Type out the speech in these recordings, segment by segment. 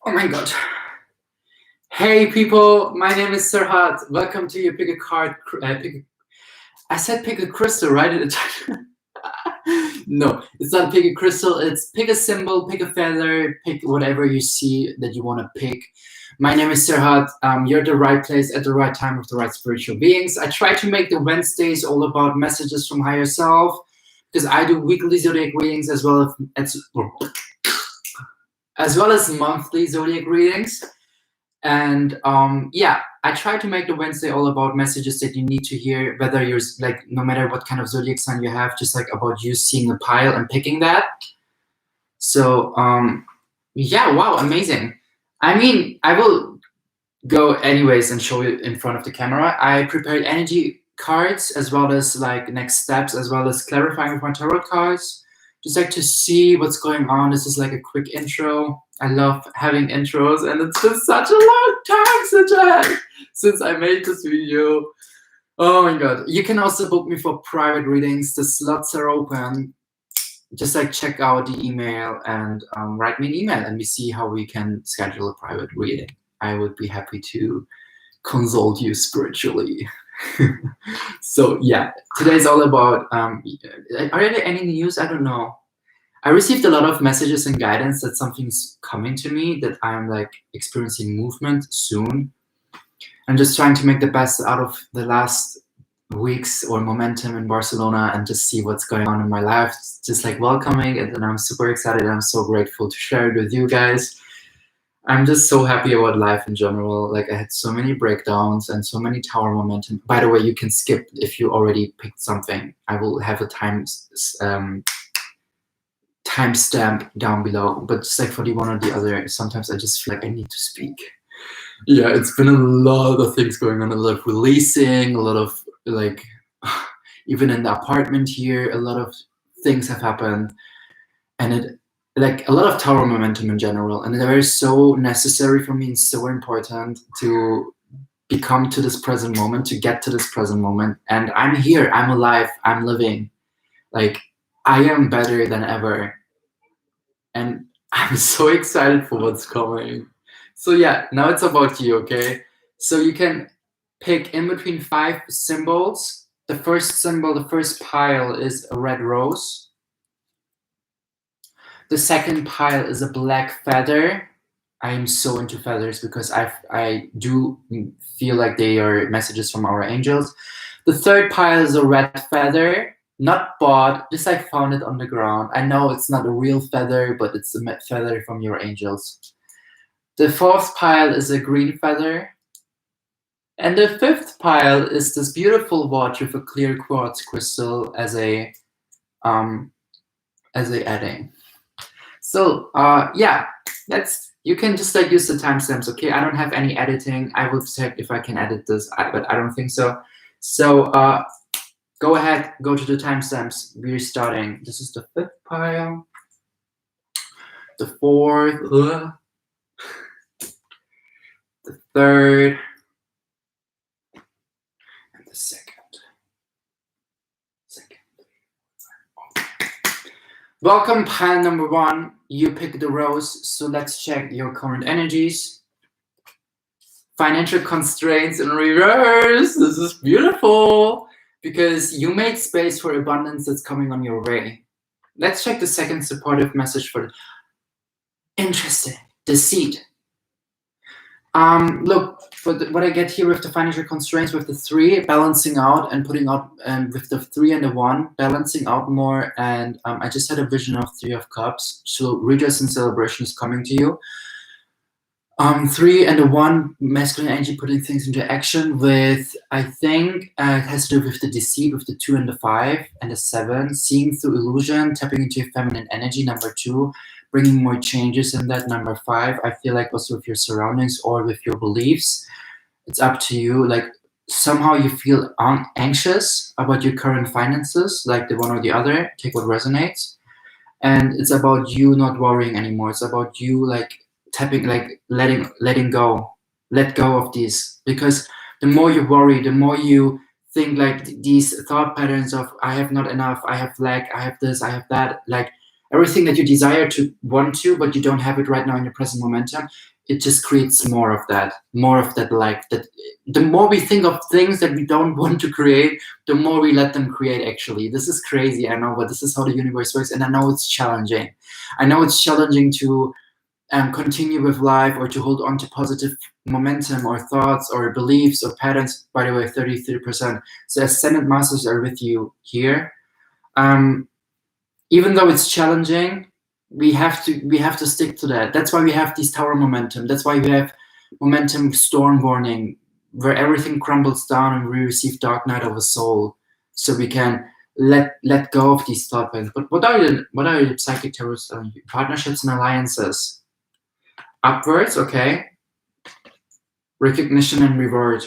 Oh my god. Hey people, my name is Serhat. Welcome to your pick a card. I said pick a crystal, right? No, it's not pick a crystal. It's pick a symbol, pick a feather, pick whatever you see that you want to pick. My name is Serhat. You're at the right place at the right time with the right spiritual beings. I try to make the Wednesdays all about messages from higher self because I do weekly zodiac readings as well as monthly zodiac readings. And yeah, I try to make the Wednesday all about messages that you need to hear, whether you're like, no matter what kind of zodiac sign you have, just like about you seeing a pile and picking that. So yeah, wow, amazing. I mean, I will go anyways and show you in front of the camera. I prepared energy cards as well as like next steps, as well as clarifying with my tarot cards. Just like to see what's going on. This is like a quick intro. I love having intros, and it's been such a long time since I made this video. Oh my god. You can also book me for private readings. The slots are open. Just like check out the email and write me an email, and we see how we can schedule a private reading. I would be happy to consult you spiritually. So yeah, today's all about are there any news? I don't know. I received a lot of messages and guidance that something's coming to me, that I'm like experiencing movement soon. I'm just trying to make the best out of the last weeks or momentum in Barcelona and just see what's going on in my life. Just like welcoming it, and I'm super excited. I'm so grateful to share it with you guys. I'm just so happy about life in general. Like I had so many breakdowns and so many tower momentum. By the way, you can skip if you already picked something. I will have a timestamp down below. But just like for the one or the other, sometimes I just feel like I need to speak. Yeah, it's been a lot of things going on. A lot of releasing, a lot of like, even in the apartment here, a lot of things have happened. And it, like a lot of tower momentum in general, and they're so necessary for me and so important to become to this present moment, to get to this present moment. And I'm here, I'm alive, I'm living. Like I am better than ever. And I'm so excited for what's coming. So yeah, now it's about you, okay? So you can pick in between 5 symbols. The first symbol, the first pile is a red rose. The second pile is a black feather. I am so into feathers because I do feel like they are messages from our angels. The third pile is a red feather, not bought, just I found it on the ground. I know it's not a real feather, but it's a feather from your angels. The fourth pile is a green feather. And the fifth pile is this beautiful watch with a clear quartz crystal as a adding. So yeah, you can just like use the timestamps, okay? I don't have any editing. I will check if I can edit this, but I don't think so. So go ahead, go to the timestamps. We're starting. This is the 5th pile, the 4th, the 3rd, and the 2nd. Welcome, pile number 1. You pick the rose, so let's check your current energies. Financial constraints in reverse. This is beautiful because you made space for abundance that's coming on your way. Let's check the second supportive message for interesting. Deceit. Look, for what I get here with the financial constraints, with the 3 balancing out and putting out, and with the 3 and the 1 balancing out more. And I just had a vision of 3 of Cups. So redress and celebration is coming to you. 3 and the 1 masculine energy, putting things into action with, I think it has to do with the deceit, with the 2 and the 5 and the 7, seeing through illusion, tapping into your feminine energy, number 2. Bringing more changes in that, number 5. I feel like also with your surroundings or with your beliefs, it's up to you. Like somehow you feel anxious about your current finances, like the one or the other. Take what resonates. And it's about you not worrying anymore. It's about you like tapping, like letting go. Let go of these, because the more you worry, the more you think like these thought patterns of I have not enough, I have lack, I have this, I have that, like everything that you desire to want to, but you don't have it right now in your present momentum, it just creates more of that life. That the more we think of things that we don't want to create, the more we let them create. Actually, this is crazy, I know, but this is how the universe works, and I know it's challenging. I know it's challenging to continue with life, or to hold on to positive momentum or thoughts or beliefs or patterns. By the way, 33%. So ascendant masters are with you here. Even though it's challenging, we have to stick to that. That's why we have these tower momentum. That's why we have momentum storm warning, where everything crumbles down and we receive dark night of the soul, so we can let go of these thought patterns. But what are the psychic tarots telling you? Partnerships and alliances. Upwards, okay. Recognition and reward.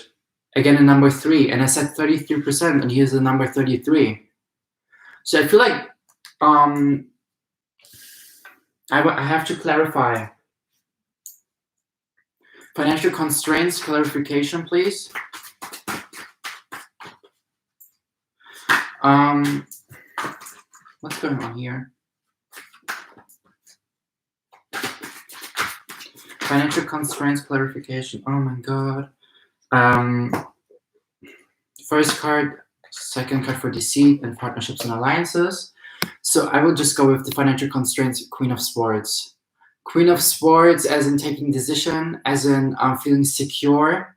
Again, a number 3, and I said 33%, and here's the number 33. So I feel like I have to clarify. Financial constraints, clarification, please. What's going on here? Financial constraints, clarification. Oh my god. First card, second card for deceit and partnerships and alliances. So I will just go with the financial constraints, Queen of Swords. Queen of Swords as in taking decision, as in feeling secure,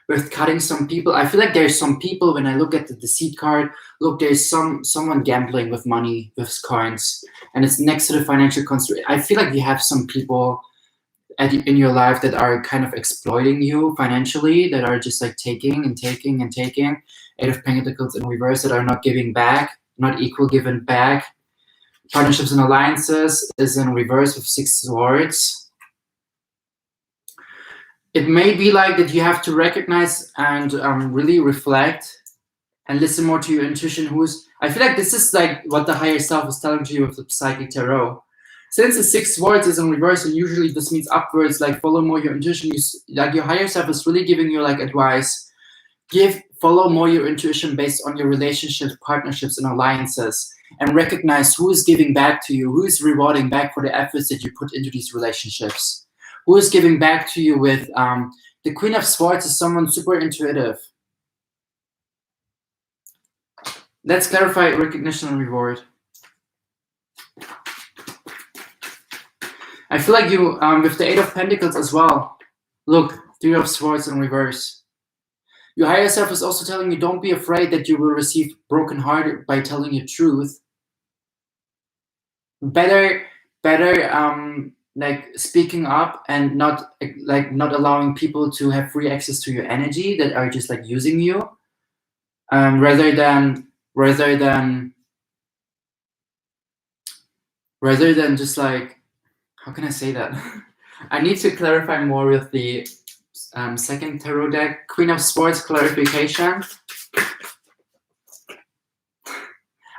with cutting some people. I feel like there's some people, when I look at the deceit card, look, there's someone gambling with money, with coins, and it's next to the financial constraint. I feel like you have some people in your life that are kind of exploiting you financially, that are just like taking and taking and taking. 8 of Pentacles in reverse, that are not giving back, not equal given back. Partnerships and alliances is in reverse with 6 swords. It may be like that you have to recognize and really reflect and listen more to your intuition. I feel like this is like what the higher self is telling to you with the psychic tarot. Since the 6 swords is in reverse, and usually this means upwards, like follow more your intuition. Like your higher self is really giving you like advice. Follow more your intuition based on your relationships, partnerships, and alliances, and recognize who is giving back to you, who is rewarding back for the efforts that you put into these relationships, who is giving back to you with the Queen of Swords is someone super intuitive. Let's clarify recognition and reward. I feel like you, with the 8 of Pentacles as well, look, 3 of Swords in reverse. Your higher self is also telling you, don't be afraid that you will receive broken heart by telling your truth. Better, like speaking up and not allowing people to have free access to your energy that are just like using you, rather than just like, how can I say that? I need to clarify more with the second tarot deck, Queen of Swords clarification.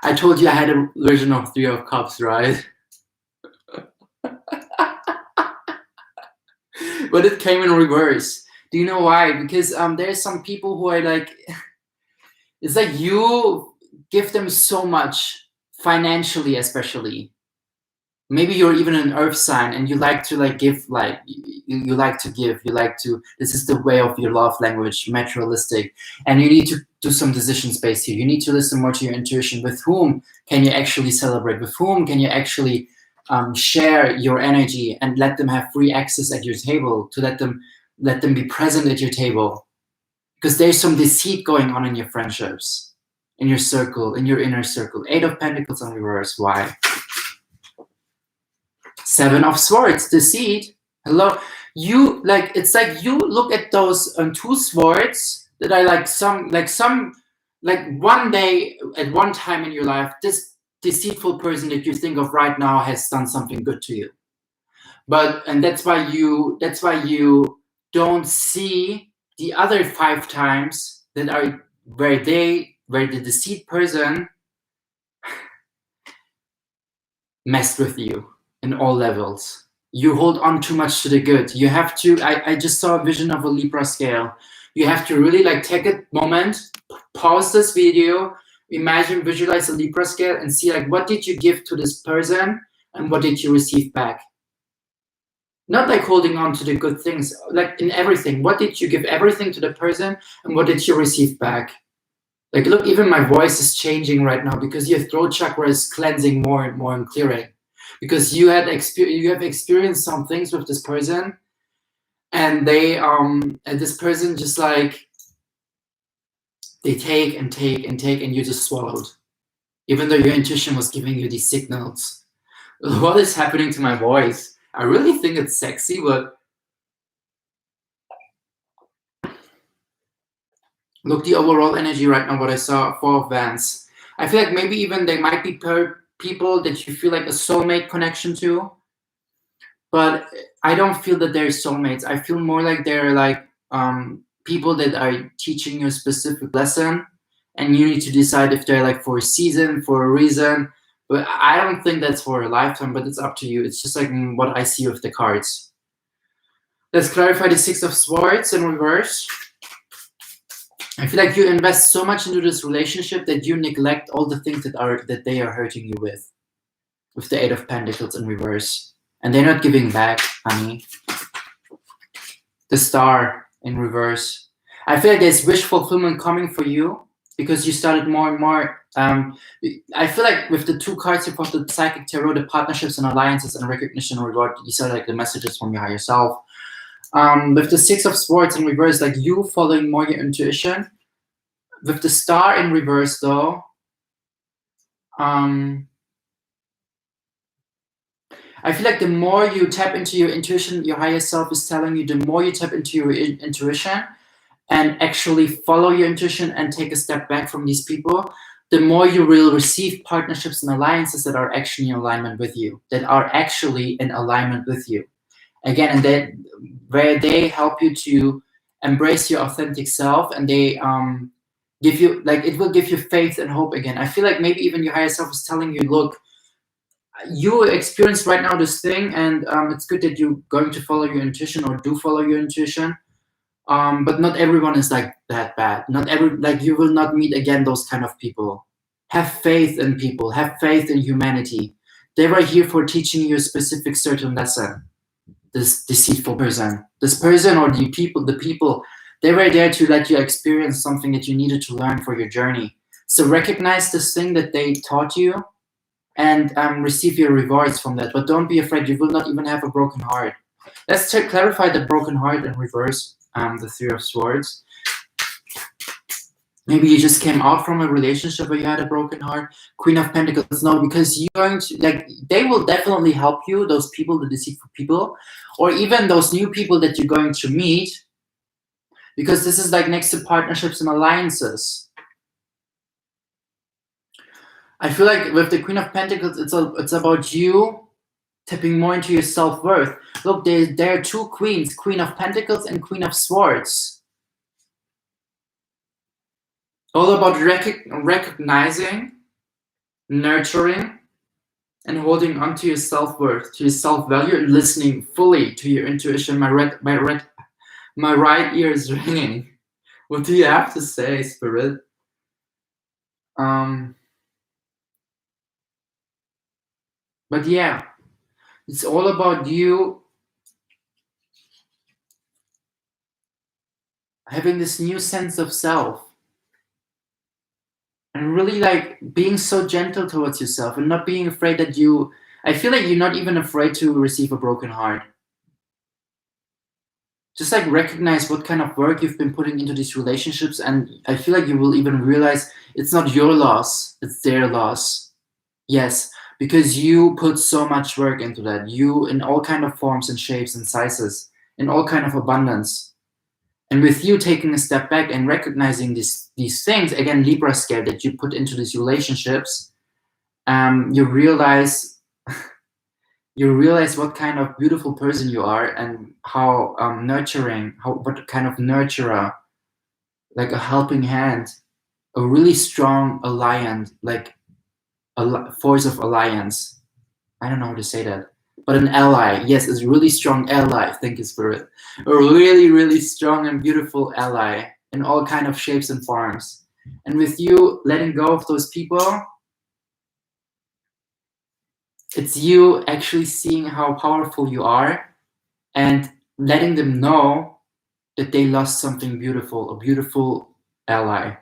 I told you I had a version of 3 of Cups, right? But it came in reverse. Do you know why? Because there's some people who are like, it's like you give them so much financially, especially. Maybe you're even an earth sign and you like to like give, like you like to give, this is the way of your love language, materialistic, and you need to do some decision space here. You need to listen more to your intuition. With whom can you actually celebrate? With whom can you actually share your energy and let them have free access at your table, to let them be present at your table? Because there's some deceit going on in your friendships, in your circle, in your inner circle. 8 of Pentacles in reverse. Why? 7 of Swords, deceit. Hello, you like, it's like you look at those 2 swords that are like one day at one time in your life, this deceitful person that you think of right now has done something good to you. And that's why you don't see the other 5 times that are where the deceit person messed with you in all levels. You hold on too much to the good. You have to, I just saw a vision of a Libra scale. You have to really like take a moment, pause this video, imagine, visualize a Libra scale and see like, what did you give to this person and what did you receive back? Not like holding on to the good things, like in everything. What did you give everything to the person, and what did you receive back? Like, look, even my voice is changing right now because your throat chakra is cleansing more and more and clearing. Because you have experienced some things with this person, and this person just like they take and take and take, and you just swallowed, even though your intuition was giving you these signals. What is happening to my voice? I really think it's sexy, but look, the overall energy right now, what I saw, Four of Wands. I feel like maybe even they might be people that you feel like a soulmate connection to, but I don't feel that they're soulmates. I feel more like they're like people that are teaching you a specific lesson, and you need to decide if they're like for a season, for a reason. But I don't think that's for a lifetime, but it's up to you. It's just like what I see with the cards. Let's clarify the Six of Swords in reverse. I feel like you invest so much into this relationship that you neglect all the things that they are hurting you with the Eight of Pentacles in reverse. And they're not giving back, honey. The Star in reverse. I feel like there's wish fulfillment coming for you because you started more and more. I feel like with the two cards you put the Psychic Tarot, the partnerships and alliances and recognition and reward, these are like the messages from your higher self. With the Six of Swords in reverse, like you following more your intuition. With the Star in reverse, though, I feel like the more you tap into your intuition, your higher self is telling you, the more you tap into your intuition and actually follow your intuition and take a step back from these people, the more you will receive partnerships and alliances that are actually in alignment with you, Again, and then where they help you to embrace your authentic self, and they give you, like, it will give you faith and hope again. I feel like maybe even your higher self is telling you, look, you experience right now this thing, and it's good that you're going to follow your intuition or do follow your intuition. But not everyone is like that bad. You will not meet again those kind of people. Have faith in people. Have faith in humanity. They were here for teaching you a specific certain lesson. This deceitful person, or the people, they were there to let you experience something that you needed to learn for your journey. So recognize this thing that they taught you, and receive your rewards from that. But don't be afraid. You will not even have a broken heart. Let's clarify the broken heart in reverse. The Three of Swords. Maybe you just came out from a relationship where you had a broken heart. Queen of Pentacles. No, because you're going to, like, they will definitely help you, those people, the deceitful people, or even those new people that you're going to meet, because this is like next to partnerships and alliances. I feel like with the Queen of Pentacles, it's about you tapping more into your self-worth. Look, there are two queens, Queen of Pentacles and Queen of Swords. All about recognizing, nurturing, and holding on to your self-worth, to your self-value, and listening fully to your intuition. My right ear is ringing. What do you have to say, Spirit? But yeah, it's all about you having this new sense of self. And really like being so gentle towards yourself and not being afraid that I feel like you're not even afraid to receive a broken heart. Just like recognize what kind of work you've been putting into these relationships, and I feel like you will even realize it's not your loss, it's their loss. Yes, because you put so much work into that. You, in all kind of forms and shapes and sizes, in all kind of abundance. And with you taking a step back and recognizing these things, again, Libra scale that you put into these relationships, you realize what kind of beautiful person you are, and how nurturing, what kind of nurturer, like a helping hand, a really strong alliance, like a force of alliance. I don't know how to say that. But an ally, yes, it's a really strong ally. Thank you, Spirit. A really, really strong and beautiful ally in all kind of shapes and forms. And with you letting go of those people, it's you actually seeing how powerful you are, and letting them know that they lost something beautiful, a beautiful ally.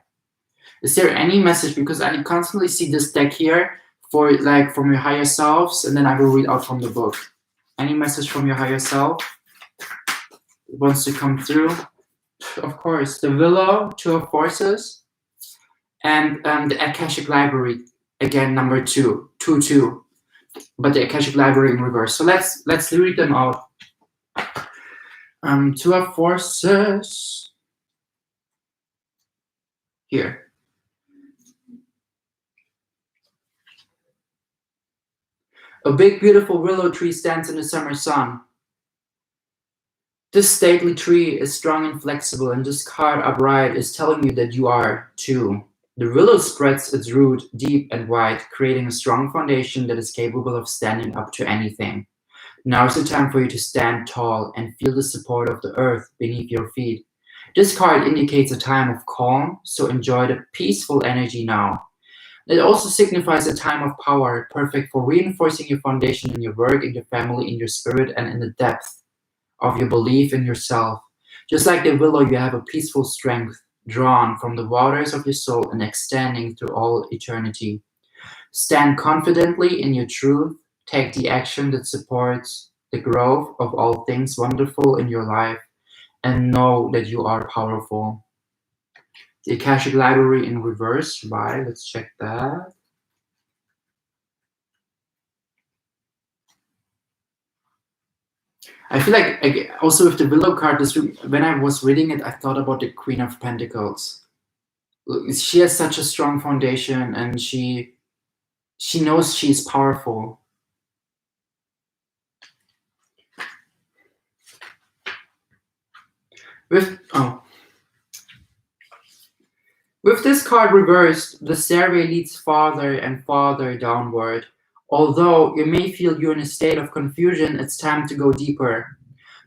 Is there any message? Because I constantly see this deck here for like from your higher selves, and then I will read out from the book. Any message from your higher self wants to come through? Of course, the Willow, Two of Forces, and the Akashic Library again, number 2, 2, but the Akashic Library in reverse. So let's read them out. Two of Forces here. A big, beautiful willow tree stands in the summer sun. This stately tree is strong and flexible, and this card upright is telling you that you are too. The willow spreads its root deep and wide, creating a strong foundation that is capable of standing up to anything. Now is the time for you to stand tall and feel the support of the earth beneath your feet. This card indicates a time of calm, so enjoy the peaceful energy now. It also signifies a time of power, perfect for reinforcing your foundation in your work, in your family, in your spirit, and in the depth of your belief in yourself. Just like the willow, you have a peaceful strength drawn from the waters of your soul and extending through all eternity. Stand confidently in your truth. Take the action that supports the growth of all things wonderful in your life, and know that you are powerful. The Akashic Library in reverse. Why? Let's check that. I feel like also with the Willow card, when I was reading it, I thought about the Queen of Pentacles. She has such a strong foundation, and she knows she's powerful. With this card reversed, the stairway leads farther and farther downward. Although you may feel you're in a state of confusion, it's time to go deeper.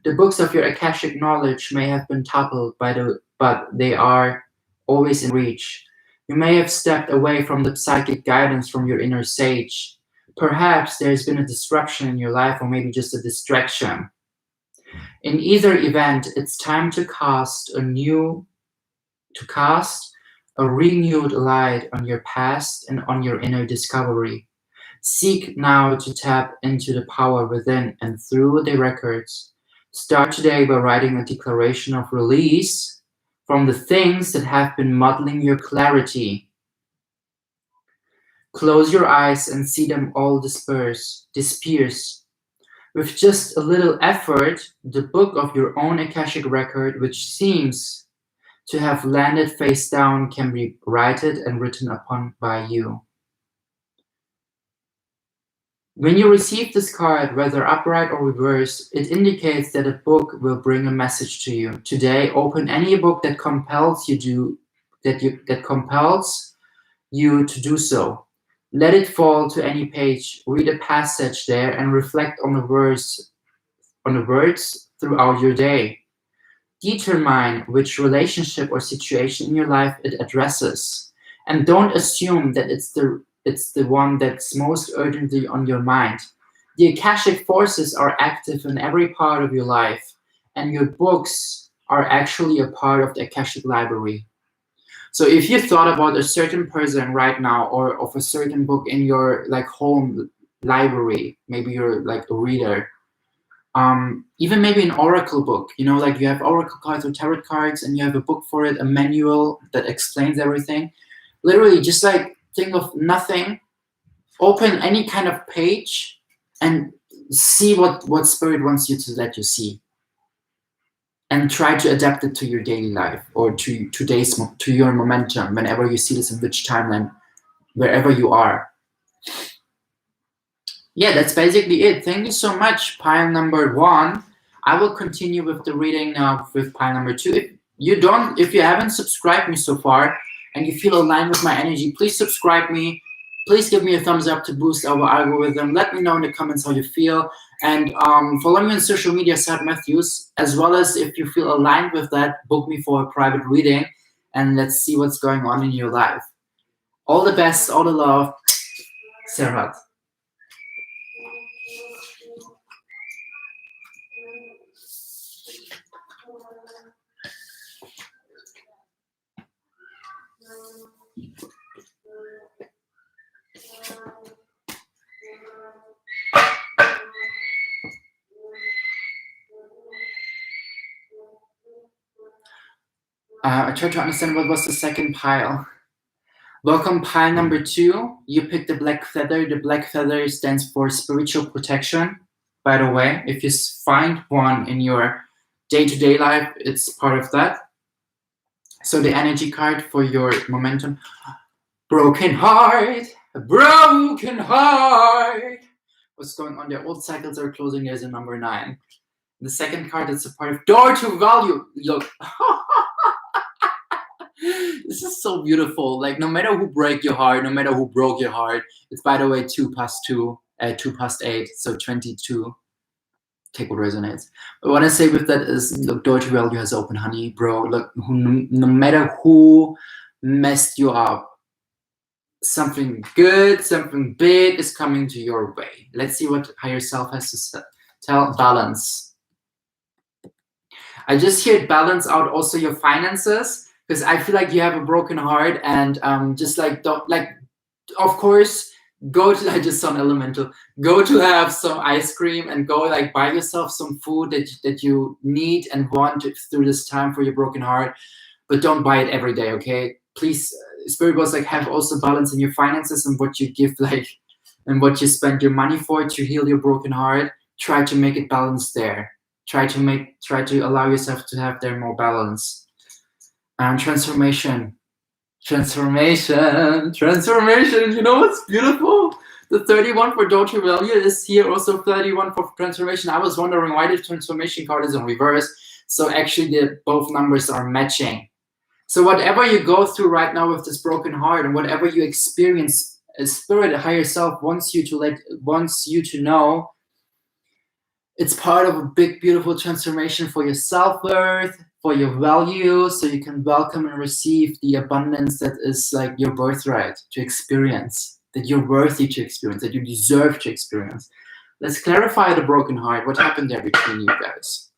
The books of your Akashic knowledge may have been toppled but they are always in reach. You may have stepped away from the psychic guidance from your inner sage. Perhaps there's been a disruption in your life, or maybe just a distraction. In either event, it's time to cast a renewed light on your past and on your inner discovery. Seek now to tap into the power within and through the records. Start today by writing a declaration of release from the things that have been muddling your clarity. Close your eyes and see them all disperse. With just a little effort, the book of your own Akashic record, which seems to have landed face down, can be righted and written upon by you. When you receive this card, whether upright or reversed, it indicates that a book will bring a message to you. Today, open any book that compels you to do so. Let it fall to any page. Read a passage there and reflect on the words throughout your day. Determine which relationship or situation in your life it addresses, and don't assume that it's the one that's most urgently on your mind. The Akashic forces are active in every part of your life, and your books are actually a part of the Akashic Library. So if you thought about a certain person right now, or of a certain book in your like home library, maybe you're like a reader, even maybe an oracle book, like you have oracle cards or tarot cards and you have a book for it, a manual that explains everything. Literally just like think of nothing, open any kind of page and see what spirit wants you to let you see, and try to adapt it to your daily life or to your momentum whenever you see this, in which timeline, wherever you are. Yeah, that's basically it. Thank you so much, pile number 1. I will continue with the reading now with pile number 2. If you haven't subscribed me so far and you feel aligned with my energy, please subscribe me. Please give me a thumbs up to boost our algorithm. Let me know in the comments how you feel. And follow me on social media, Serhat Matthews, as well as if you feel aligned with that, book me for a private reading and let's see what's going on in your life. All the best, all the love, Serhat. I tried to understand what was the second pile. Welcome pile number 2. You picked the black feather. The black feather stands for spiritual protection. By the way, if you find one in your day-to-day life, it's part of that. So the energy card for your momentum. Broken heart, a broken heart. What's going on there? Old cycles are closing. There's a number 9. The second card is a part of door to value. Look. This is so beautiful. Like, no matter who break your heart, no matter who broke your heart, it's, by the way, 2 plus 2, 2 plus 8, so 22. Take what resonates. But what I say with that is, look, door to value has open, honey, bro. Look, no matter who messed you up, something good, something big is coming to your way. Let's see what higher self has to tell. Balance. I just hear balance out also your finances, because I feel like you have a broken heart, and just like, don't, like, of course, go to, I just sound elemental, go to have some ice cream and go like buy yourself some food that you need and want through this time for your broken heart, but don't buy it every day, okay? Please, spirit boss, like, have also balance in your finances and what you give, like, and what you spend your money for to heal your broken heart. Try to make it balanced there. Try to allow yourself to have there more balance. Transformation. You know what's beautiful? The 31 for door to value is here, also 31 for transformation. I was wondering why the transformation card is in reverse. So actually both numbers are matching. So whatever you go through right now with this broken heart, and whatever you experience, a spirit, a higher self wants you to know it's part of a big, beautiful transformation for your self-worth, for your value, so you can welcome and receive the abundance that is like your birthright to experience, that you're worthy to experience, that you deserve to experience. Let's clarify the broken heart. What happened there between you guys?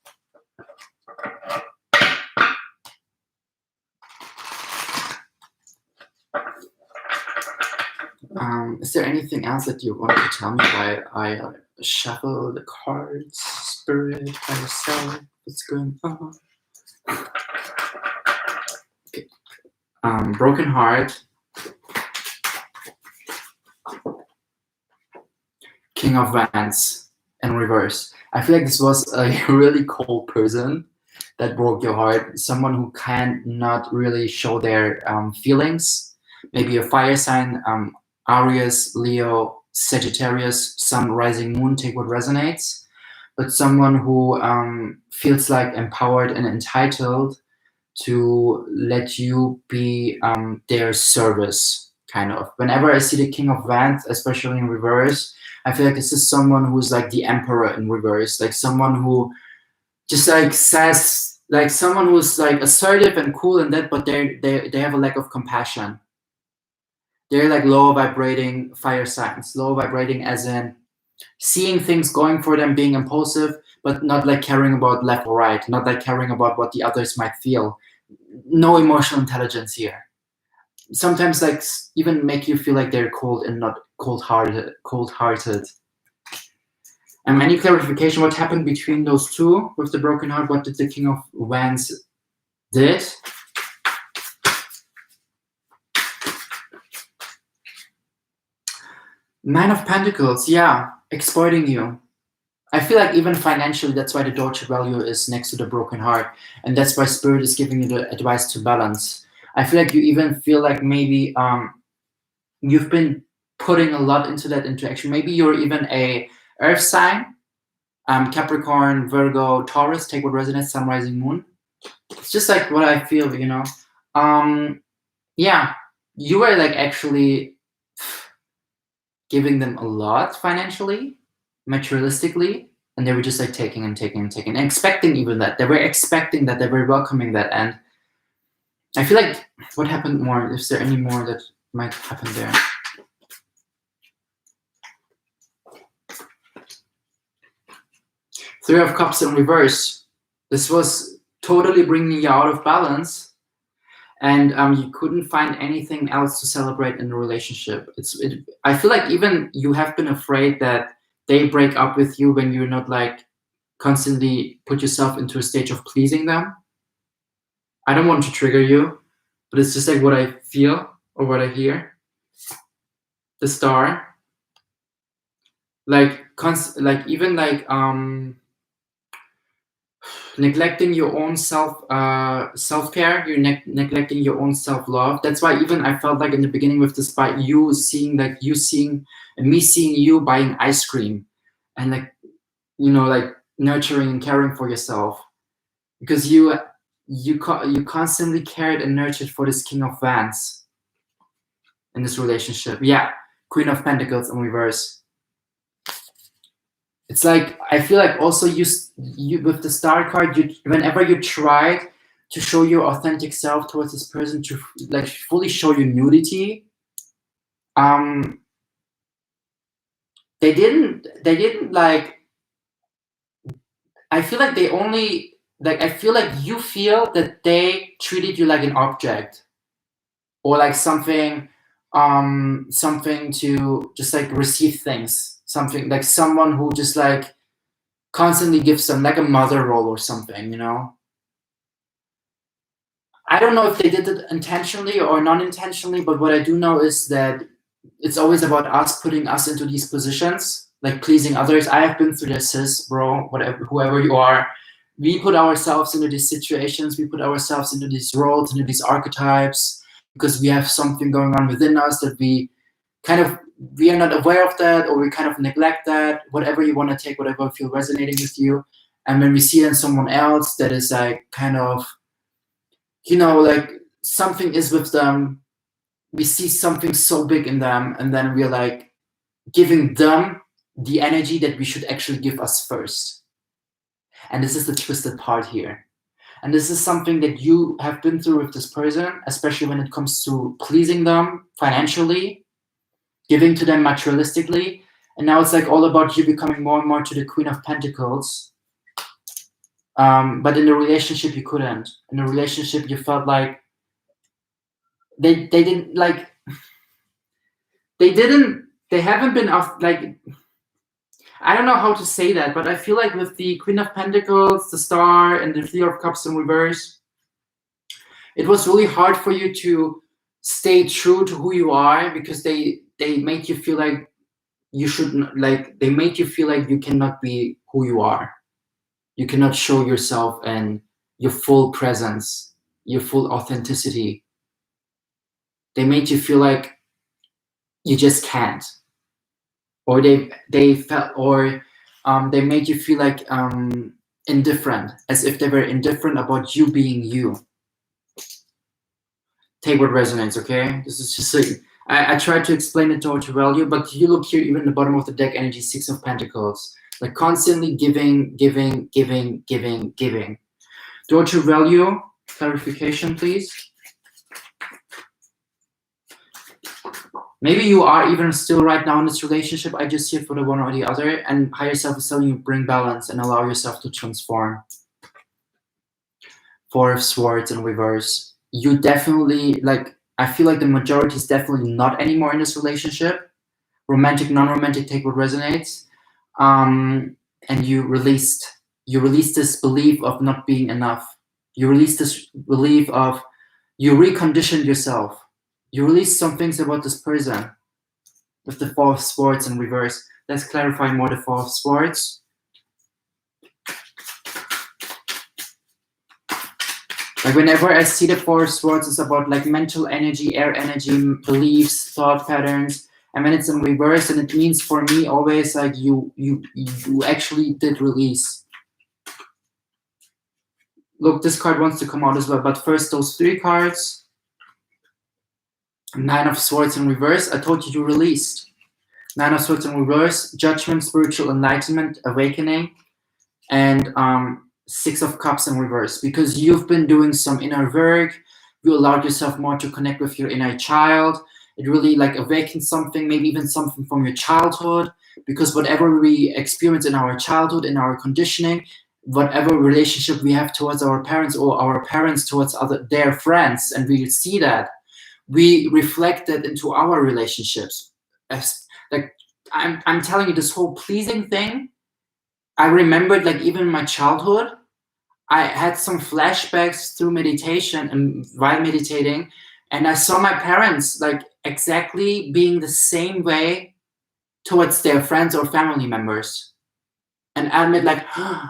Is there anything else that you want to tell me while I shuffle the cards? Spirit, higher self, what's going on? Okay. Broken heart. King of Wands in reverse. I feel like this was a really cold person that broke your heart. Someone who cannot really show their feelings. Maybe a fire sign, Aries, Leo, Sagittarius, Sun, Rising, Moon, take what resonates. But someone who feels like empowered and entitled to let you be their service, kind of. Whenever I see the King of Wands, especially in reverse, I feel like this is someone who's like the Emperor in reverse, like someone who just like says, like someone who's like assertive and cool and that, but they have a lack of compassion. They're like low vibrating fire signs, low vibrating as in seeing things going for them, being impulsive, but not like caring about left or right, not like caring about what the others might feel. No emotional intelligence here. Sometimes like even make you feel like they're cold and not cold-hearted. Any clarification what happened between those two with the broken heart? What did the King of Wands did? Nine of Pentacles, yeah, exploiting you. I feel like even financially, that's why the door to value is next to the broken heart. And that's why Spirit is giving you the advice to balance. I feel like you even feel like maybe you've been putting a lot into that interaction. Maybe you're even a earth sign, Capricorn, Virgo, Taurus, take what resonates, Sun, Rising, Moon. It's just like what I feel, you know. Yeah, you were like actually giving them a lot financially, materialistically, and they were just like taking and taking and taking, and expecting even that. They were expecting that, they were welcoming that. And I feel like what happened more, is there any more that might happen there? Three of Cups in reverse. This was totally bringing you out of balance, and you couldn't find anything else to celebrate in the relationship. I feel like even you have been afraid that they break up with you when you're not like constantly put yourself into a stage of pleasing them. I don't want to trigger you, but it's just like what I feel or what I hear. The Star, like even like neglecting your own self-care, you're neglecting your own self-love. That's why even I felt like in the beginning with this, by you seeing and me seeing you buying ice cream and like, you know, like nurturing and caring for yourself, because you constantly cared and nurtured for this King of Wands in this relationship. Yeah, Queen of Pentacles in reverse. It's like I feel like also you with the Star card, whenever you tried to show your authentic self towards this person, to like fully show your nudity, they didn't like. I feel like they only like. I feel like you feel that they treated you like an object, or like something to just like receive things, something like someone who just like constantly gives them like a mother role or something, you know. I don't know if they did it intentionally or non-intentionally, but what I do know is that it's always about us putting us into these positions, like pleasing others. I have been through this, sis, bro, whatever, whoever you are. We put ourselves into these situations, we put ourselves into these roles, into these archetypes, because we have something going on within us that we are not aware of that, or we kind of neglect that, whatever you want to take, whatever feel resonating with you. And when we see it in someone else that is like kind of, you know, like something is with them, we see something so big in them, and then we're like giving them the energy that we should actually give us first. And this is the twisted part here. And this is something that you have been through with this person, especially when it comes to pleasing them financially, giving to them materialistically. And now it's like all about you becoming more and more to the Queen of Pentacles. But in the relationship, you couldn't. In the relationship, you felt like they didn't like, they haven't been off, like, I don't know how to say that, but I feel like with the Queen of Pentacles, the Star, and the Three of Cups in reverse, it was really hard for you to stay true to who you are, because they made you feel like you shouldn't, like, they made you feel like you cannot be who you are. You cannot show yourself and your full presence, your full authenticity. They made you feel like you just can't. Or they felt, or they made you feel like indifferent, as if they were indifferent about you being you. Take what resonates, okay? This is just like, I tried to explain it to value, but you look here, even at the bottom of the deck energy, Six of Pentacles, like constantly giving. Daughter value, clarification, please. Maybe you are even still right now in this relationship. I just see it for the one or the other, and higher self is telling you bring balance and allow yourself to transform. Four of Swords in reverse. You definitely, like, I feel like the majority is definitely not anymore in this relationship. Romantic, non-romantic, take what resonates. And you released this belief of not being enough. You released this belief of, you reconditioned yourself. You released some things about this person with the Four of Swords in reverse. Let's clarify more the Four of Swords. Like whenever I see the Four of Swords, it's about like mental energy, air energy, beliefs, thought patterns. And when it's in reverse, and it means for me always like you actually did release. Look, this card wants to come out as well, but first those three cards. Nine of Swords in reverse. I told you released. Nine of Swords in reverse. Judgment, spiritual enlightenment, awakening, and Six of Cups in reverse. Because you've been doing some inner work. You allowed yourself more to connect with your inner child. It really like awakened something, maybe even something from your childhood. Because whatever we experience in our childhood, in our conditioning, whatever relationship we have towards our parents, or our parents towards their friends, and we see that, we reflect that into our relationships. Like I'm telling you, this whole pleasing thing, I remembered like even in my childhood, I had some flashbacks through meditation and while meditating, and I saw my parents like exactly being the same way towards their friends or family members. And I admit like, oh,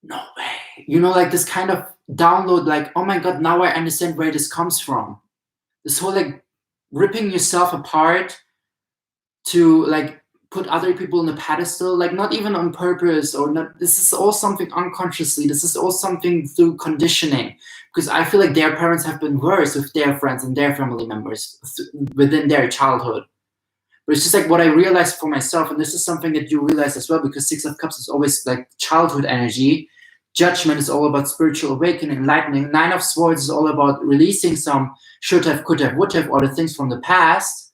no way. You know, like this kind of download, like, oh my God, now I understand where this comes from. This whole like ripping yourself apart to like put other people on a pedestal, like not even on purpose or not. This is all something unconsciously. This is all something through conditioning, because I feel like their parents have been worse with their friends and their family members within their childhood. But it's just like what I realized for myself, and this is something that you realize as well, because Six of Cups is always like childhood energy. Judgment is all about spiritual awakening, enlightening. Nine of Swords is all about releasing some should have, could have, would have, or the things from the past.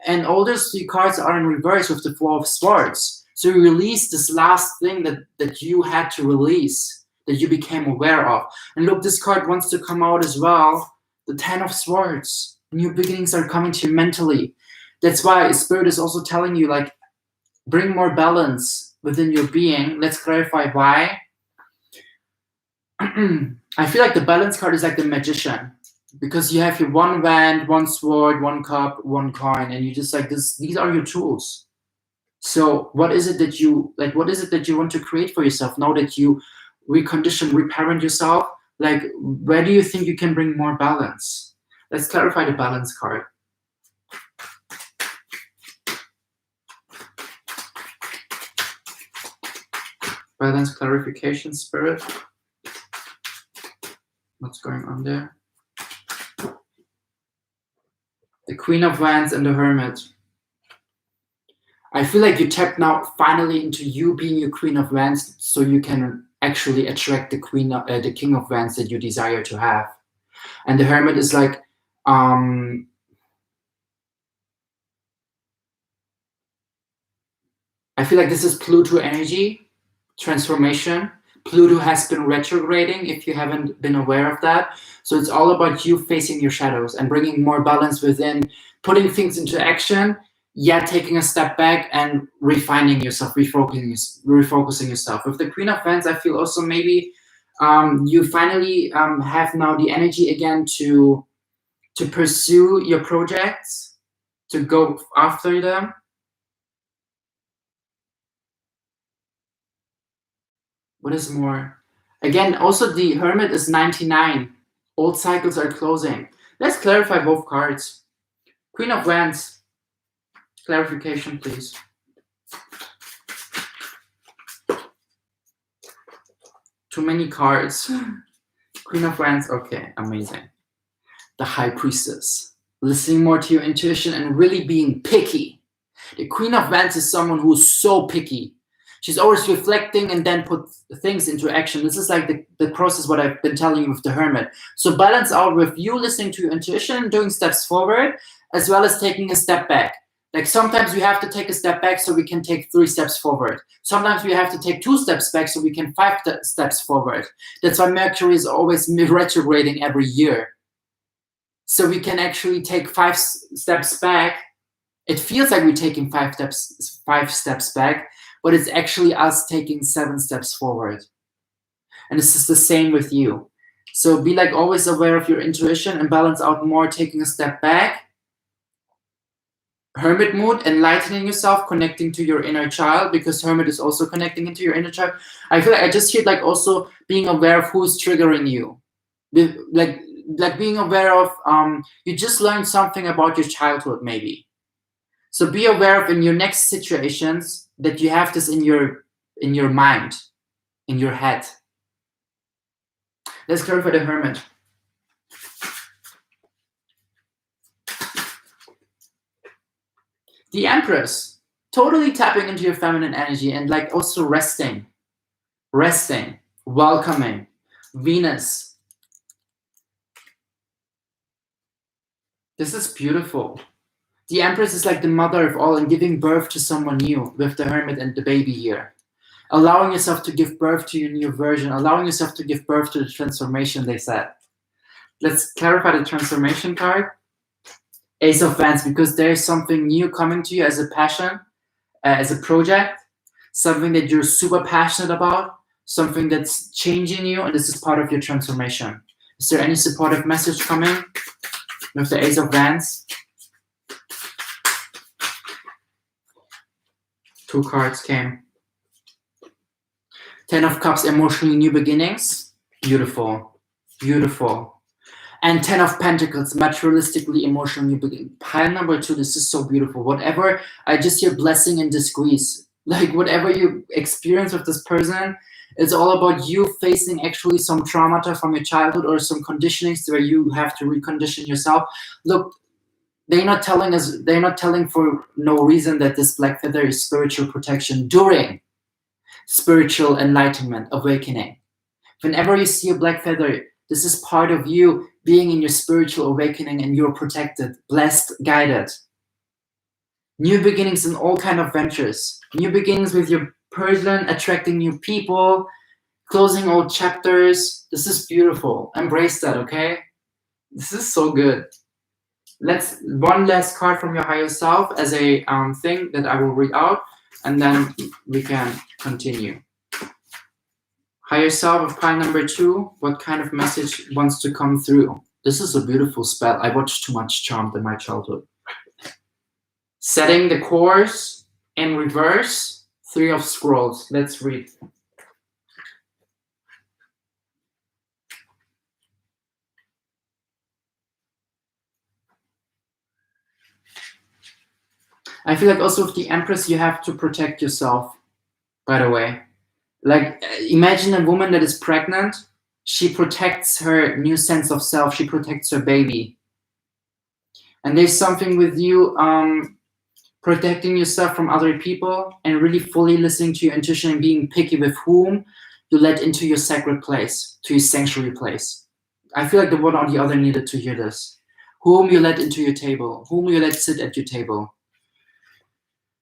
And all those three cards are in reverse with the Four of Swords. So you release this last thing that you had to release, that you became aware of. And look, this card wants to come out as well. The Ten of Swords. New beginnings are coming to you mentally. That's why Spirit is also telling you, like, bring more balance within your being. Let's clarify why. I feel like the balance card is like the magician, because you have your one wand, one sword, one cup, one coin, and you just like this. These are your tools. So what is it that you like? What is it that you want to create for yourself now that you recondition, reparent yourself? Like, where do you think you can bring more balance? Let's clarify the balance card. Balance clarification, Spirit. What's going on there? The Queen of Wands and the Hermit. I feel like you tapped now finally into you being your Queen of Wands, so you can actually attract the the King of Wands that you desire to have. And the Hermit is like, I feel like this is Pluto energy, transformation. Pluto has been retrograding, if you haven't been aware of that. So it's all about you facing your shadows and bringing more balance within, putting things into action, yet taking a step back and refining yourself, refocusing yourself. With the Queen of Wands, I feel also maybe you finally have now the energy again to pursue your projects, to go after them. What is more? Again, also the Hermit is 99. Old cycles are closing. Let's clarify both cards. Queen of Wands. Clarification, please. Too many cards. Queen of Wands. Okay, amazing. The High Priestess. Listening more to your intuition and really being picky. The Queen of Wands is someone who's so picky. She's always reflecting and then put things into action. This is like the process what I've been telling you with the Hermit. So balance out with you listening to your intuition, doing steps forward, as well as taking a step back. Like sometimes we have to take a step back so we can take 3 steps forward. Sometimes we have to take 2 steps back so we can 5 steps forward. That's why Mercury is always retrograding every year. So we can actually take 5 steps back. It feels like we're taking 5 steps back, but it's actually us taking 7 steps forward. And this is the same with you. So be like always aware of your intuition and balance out more, taking a step back. Hermit mood, enlightening yourself, connecting to your inner child, because Hermit is also connecting into your inner child. I feel like I just hear like also being aware of who's triggering you. Like being aware of, you just learned something about your childhood maybe. So be aware of in your next situations that you have this in your mind, in your head. Let's clarify the Hermit. The Empress, totally tapping into your feminine energy and like also resting, welcoming. Venus. This is beautiful. The Empress is like the mother of all and giving birth to someone new with the Hermit and the baby here. Allowing yourself to give birth to your new version, allowing yourself to give birth to the transformation they said. Let's clarify the transformation card. Ace of Wands, because there is something new coming to you as a passion, as a project, something that you're super passionate about, something that's changing you, and this is part of your transformation. Is there any supportive message coming with the Ace of Wands? 2 cards came. 10 of Cups, emotionally new beginnings. Beautiful. Beautiful. And 10 of Pentacles, materialistically, emotionally new beginnings. Pile number 2, this is so beautiful. Whatever, I just hear blessing and disgrace. Like whatever you experience with this person, it's all about you facing actually some traumata from your childhood or some conditionings where you have to recondition yourself. Look, they're not telling for no reason that this black feather is spiritual protection during spiritual enlightenment, awakening. Whenever you see a black feather, this is part of you being in your spiritual awakening, and you're protected, blessed, guided. New beginnings in all kind of ventures. New beginnings with your person, attracting new people, closing old chapters. This is beautiful. Embrace that, okay? This is so good. Let's one last card from your higher self as a thing that I will read out, and then we can continue. Higher self of pile number 2. What kind of message wants to come through? This is a beautiful spell. I watched too much Charmed in my childhood. Setting the course in reverse. 3 of Scrolls. Let's read. I feel like also with the Empress, you have to protect yourself, by the way. Like, imagine a woman that is pregnant. She protects her new sense of self. She protects her baby. And there's something with you protecting yourself from other people and really fully listening to your intuition and being picky with whom you let into your sacred place, to your sanctuary place. I feel like the one or the other needed to hear this. Whom you let into your table, whom you let sit at your table.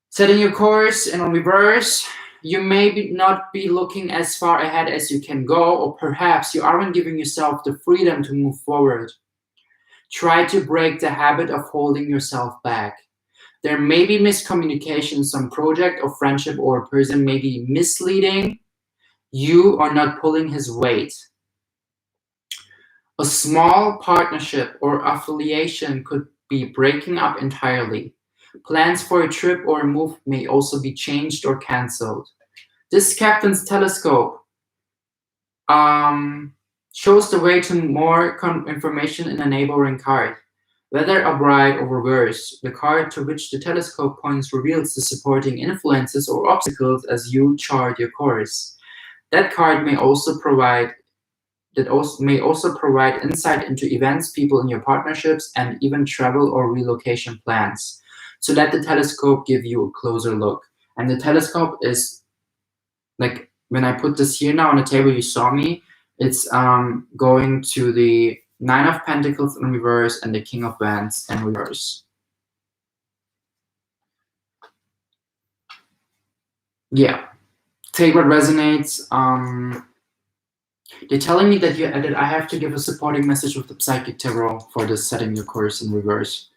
Setting your course in reverse. You may not be looking as far ahead as you can go, or perhaps you aren't giving yourself the freedom to move forward. Try to break the habit of holding yourself back. There may be miscommunication in some project or friendship, or a person may be misleading you or not pulling his weight. A small partnership or affiliation could be breaking up entirely. Plans for a trip or a move may also be changed or cancelled. This Captain's Telescope shows the way to more information in a neighboring card. Whether upright or reverse, the card to which the telescope points reveals the supporting influences or obstacles as you chart your course. That card may also provide insight into events, people in your partnerships, and even travel or relocation plans. So let the telescope give you a closer look. And the telescope is, like, when I put this here now on the table, you saw me, it's going to the 9 of Pentacles in reverse and the King of Wands in reverse. Yeah, take what resonates. They're telling me that I have to give a supporting message with the Psychic Tarot for this setting your course in reverse.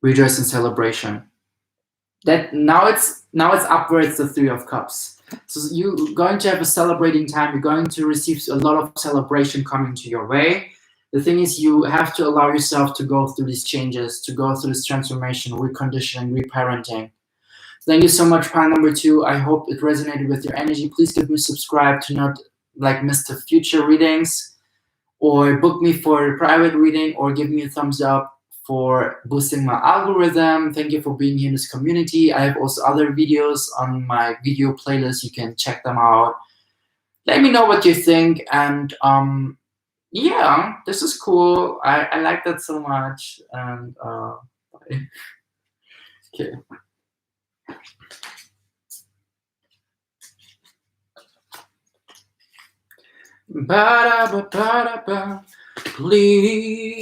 Rejoice and celebration. That now it's upwards the 3 of Cups. So you're going to have a celebrating time. You're going to receive a lot of celebration coming to your way. The thing is, you have to allow yourself to go through these changes, to go through this transformation, reconditioning, reparenting. Thank you so much, pile number 2. I hope it resonated with your energy. Please give me a subscribe to not miss the future readings, or book me for a private reading, or give me a thumbs up for boosting my algorithm. Thank you for being here in this community. I have also other videos on my video playlist. You can check them out. Let me know what you think. And yeah, this is cool. I like that so much. And okay. Ba-da-ba-ba-da-ba. Please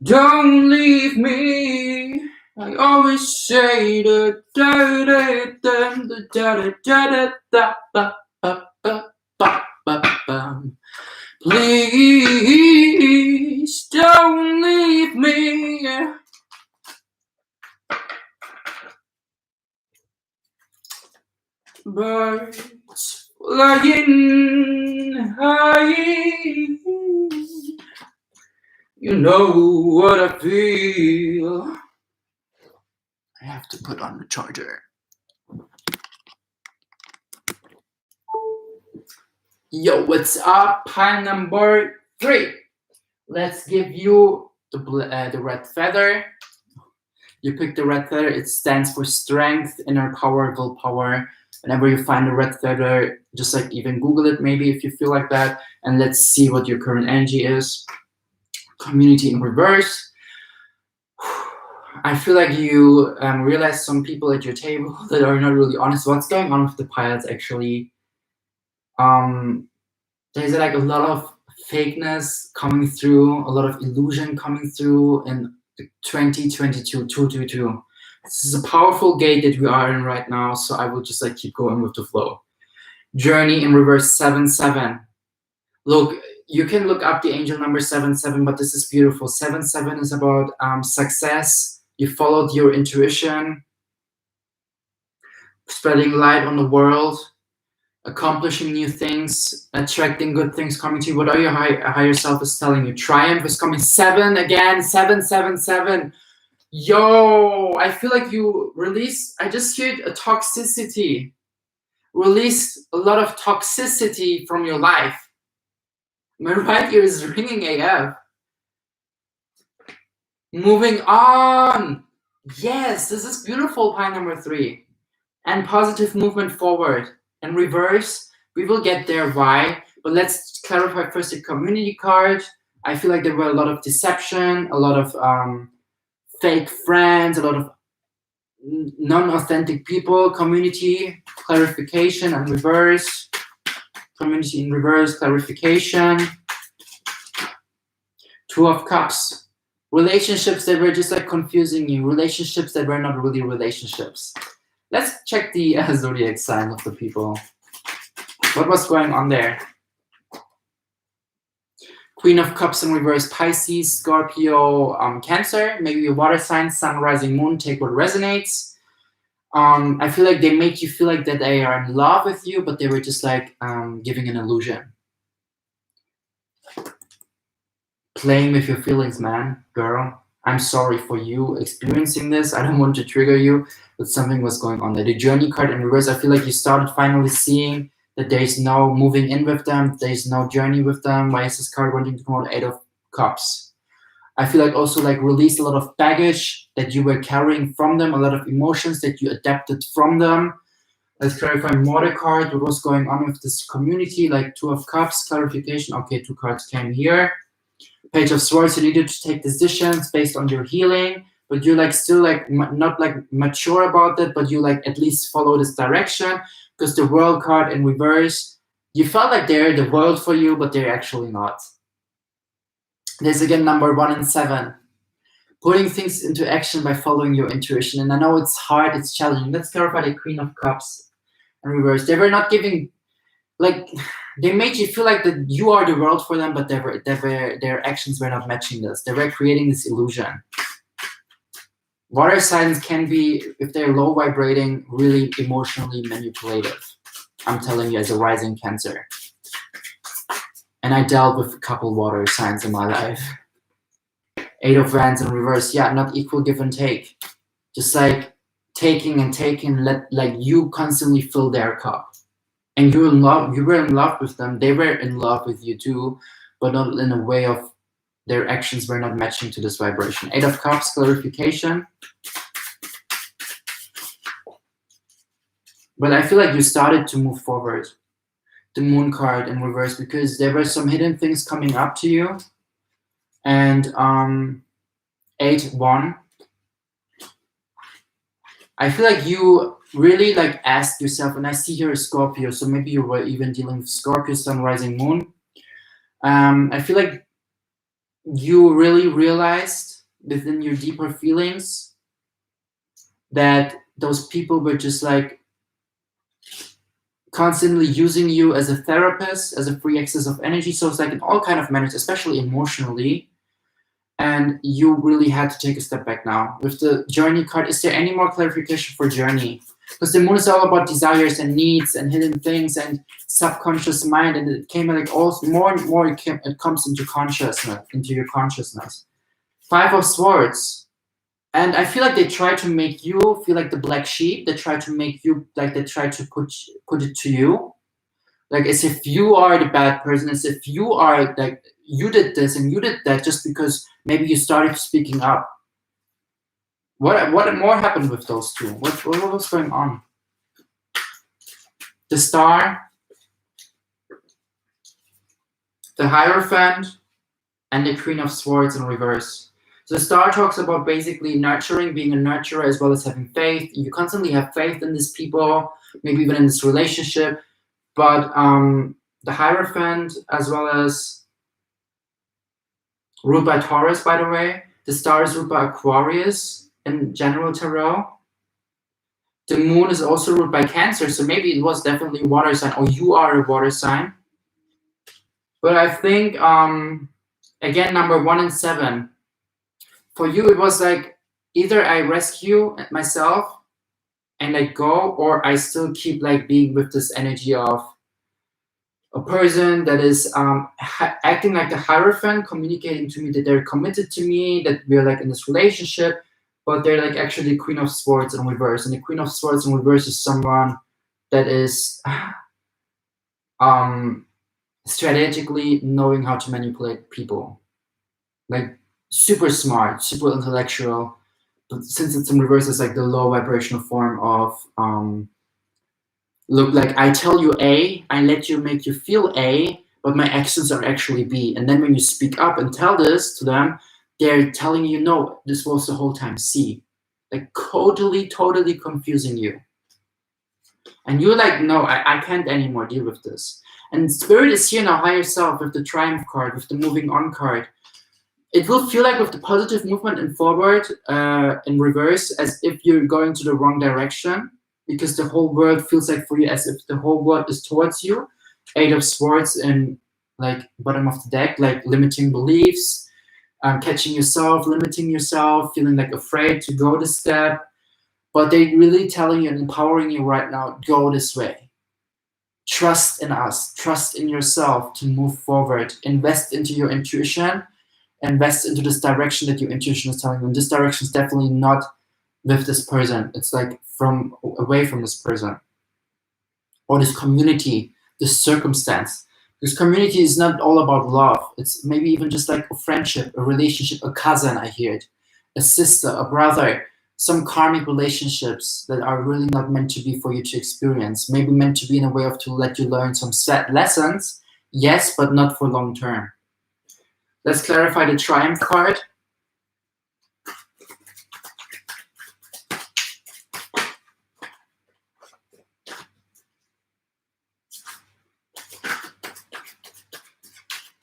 don't leave me. I always say da da da da da da da da da. Please don't leave me. Birds flying high. You know what I feel. I have to put on the charger. Yo, what's up? Pile number 3. Let's give you the red feather. You pick the red feather. It stands for strength, inner power, willpower. Whenever you find a red feather, just like even Google it maybe if you feel like that. And let's see what your current energy is. Community in reverse. I feel like you realize some people at your table that are not really honest. What's going on with the piles actually? There's like a lot of fakeness coming through, a lot of illusion coming through in 2022, 222. This is a powerful gate that we are in right now, so I will just like keep going with the flow. Journey in reverse 7-7. Look, you can look up the angel number 7-7, but this is beautiful. 7-7 is about success. You followed your intuition, spreading light on the world, accomplishing new things, attracting good things coming to you. What are your higher self is telling you? Triumph is coming. 7 again, 7-7-7. Yo, I feel like you released, I just heard a toxicity. Released a lot of toxicity from your life. My right ear is ringing AF. Moving on. Yes, this is beautiful, pile number 3. And positive movement forward. In reverse, we will get there. Why? But let's clarify first the community card. I feel like there were a lot of deception, a lot of fake friends, a lot of non-authentic people. Community, clarification, and reverse. Community in reverse, clarification. 2 of Cups. Relationships that were just like confusing you. Relationships that were not really relationships. Let's check the zodiac sign of the people. What was going on there? Queen of Cups in reverse, Pisces, Scorpio, Cancer. Maybe a water sign, sun, rising, moon. Take what resonates. I feel like they make you feel like that they are in love with you, but they were just like giving an illusion. Playing with your feelings, man, girl. I'm sorry for you experiencing this. I don't want to trigger you, but something was going on there. The journey card in reverse, I feel like you started finally seeing that there's no moving in with them, there's no journey with them. Why is this card wanting to come out? 8 of Cups. I feel like also like release a lot of baggage that you were carrying from them, a lot of emotions that you adapted from them. Let's clarify more the card, what was going on with this community, like 2 of Cups, clarification. Okay, 2 cards came here. Page of Swords, you needed to take decisions based on your healing, but you're like still like not like mature about that, but you like at least follow this direction, because the World card in reverse, you felt like they're the world for you, but they're actually not. There's again number 1 and 7. Putting things into action by following your intuition. And I know it's hard, it's challenging. Let's clarify the Queen of Cups in reverse. They were not giving, like, they made you feel like that you are the world for them, but their actions were not matching this. They were creating this illusion. Water signs can be, if they're low vibrating, really emotionally manipulative. I'm telling you as a rising Cancer. And I dealt with a couple water signs in my life. 8 of Wands in reverse. Yeah, not equal give and take. Just like taking and taking, like you constantly fill their cup. And you were in love with them. They were in love with you too, but not in a way of their actions were not matching to this vibration. 8 of Cups, clarification. But I feel like you started to move forward. The Moon card in reverse, because there were some hidden things coming up to you. And 8-1. I feel like you really like asked yourself, and I see here a Scorpio, so maybe you were even dealing with Scorpio, Sun, Rising, Moon. I feel like you really realized within your deeper feelings that those people were just like constantly using you as a therapist, as a free access of energy. So it's like in all kind of manners, especially emotionally. And you really had to take a step back now. With the Journey card, is there any more clarification for Journey? Because the moon is all about desires and needs and hidden things and subconscious mind, and it came like also more and more it comes into consciousness, into your consciousness. 5 of Swords. And I feel like they try to make you feel like the black sheep. They try to make you like they try to put it to you, like as if you are the bad person, as if you are like you did this and you did that just because maybe you started speaking up. What more happened with those two? What was going on? The Star, the Hierophant, and the Queen of Swords in reverse. So the Star talks about basically nurturing, being a nurturer, as well as having faith. You constantly have faith in these people, maybe even in this relationship. But the Hierophant, as well as ruled by Taurus, by the way. The Star is ruled by Aquarius in general tarot. The Moon is also ruled by Cancer, so maybe it was definitely a water sign, or you are a water sign. But I think, again, number 1 and 7. For you, it was like either I rescue myself and I go, or I still keep like being with this energy of a person that is acting like the Hierophant, communicating to me that they're committed to me, that we're like in this relationship, but they're like actually Queen of Swords in reverse. And the Queen of Swords in reverse is someone that is strategically knowing how to manipulate people. Like super smart, super intellectual, but since it's in reverse, it's like the low vibrational form of look, like I tell you A, I let you make you feel A, but my actions are actually B. And then when you speak up and tell this to them, they're telling you, no, this was the whole time C. Like totally confusing you. And you're like, no, I can't anymore deal with this. And Spirit is here now, higher self, with the Triumph card, with the moving on card. It will feel like with the positive movement and forward in reverse, as if you're going to the wrong direction, because the whole world feels like for you as if the whole world is towards you. 8 of Swords in like bottom of the deck, like limiting beliefs, catching yourself, limiting yourself, feeling like afraid to go this step. But they're really telling you and empowering you right now, go this way. Trust in us, trust in yourself to move forward, invest into your intuition, invest into this direction that your intuition is telling you. And this direction is definitely not with this person. It's like from away from this person or this community, this circumstance. Because community is not all about love. It's maybe even just like a friendship, a relationship, a cousin, I hear it, a sister, a brother, some karmic relationships that are really not meant to be for you to experience. Maybe meant to be in a way of to let you learn some set lessons, yes, but not for long term. Let's clarify the Triumph card.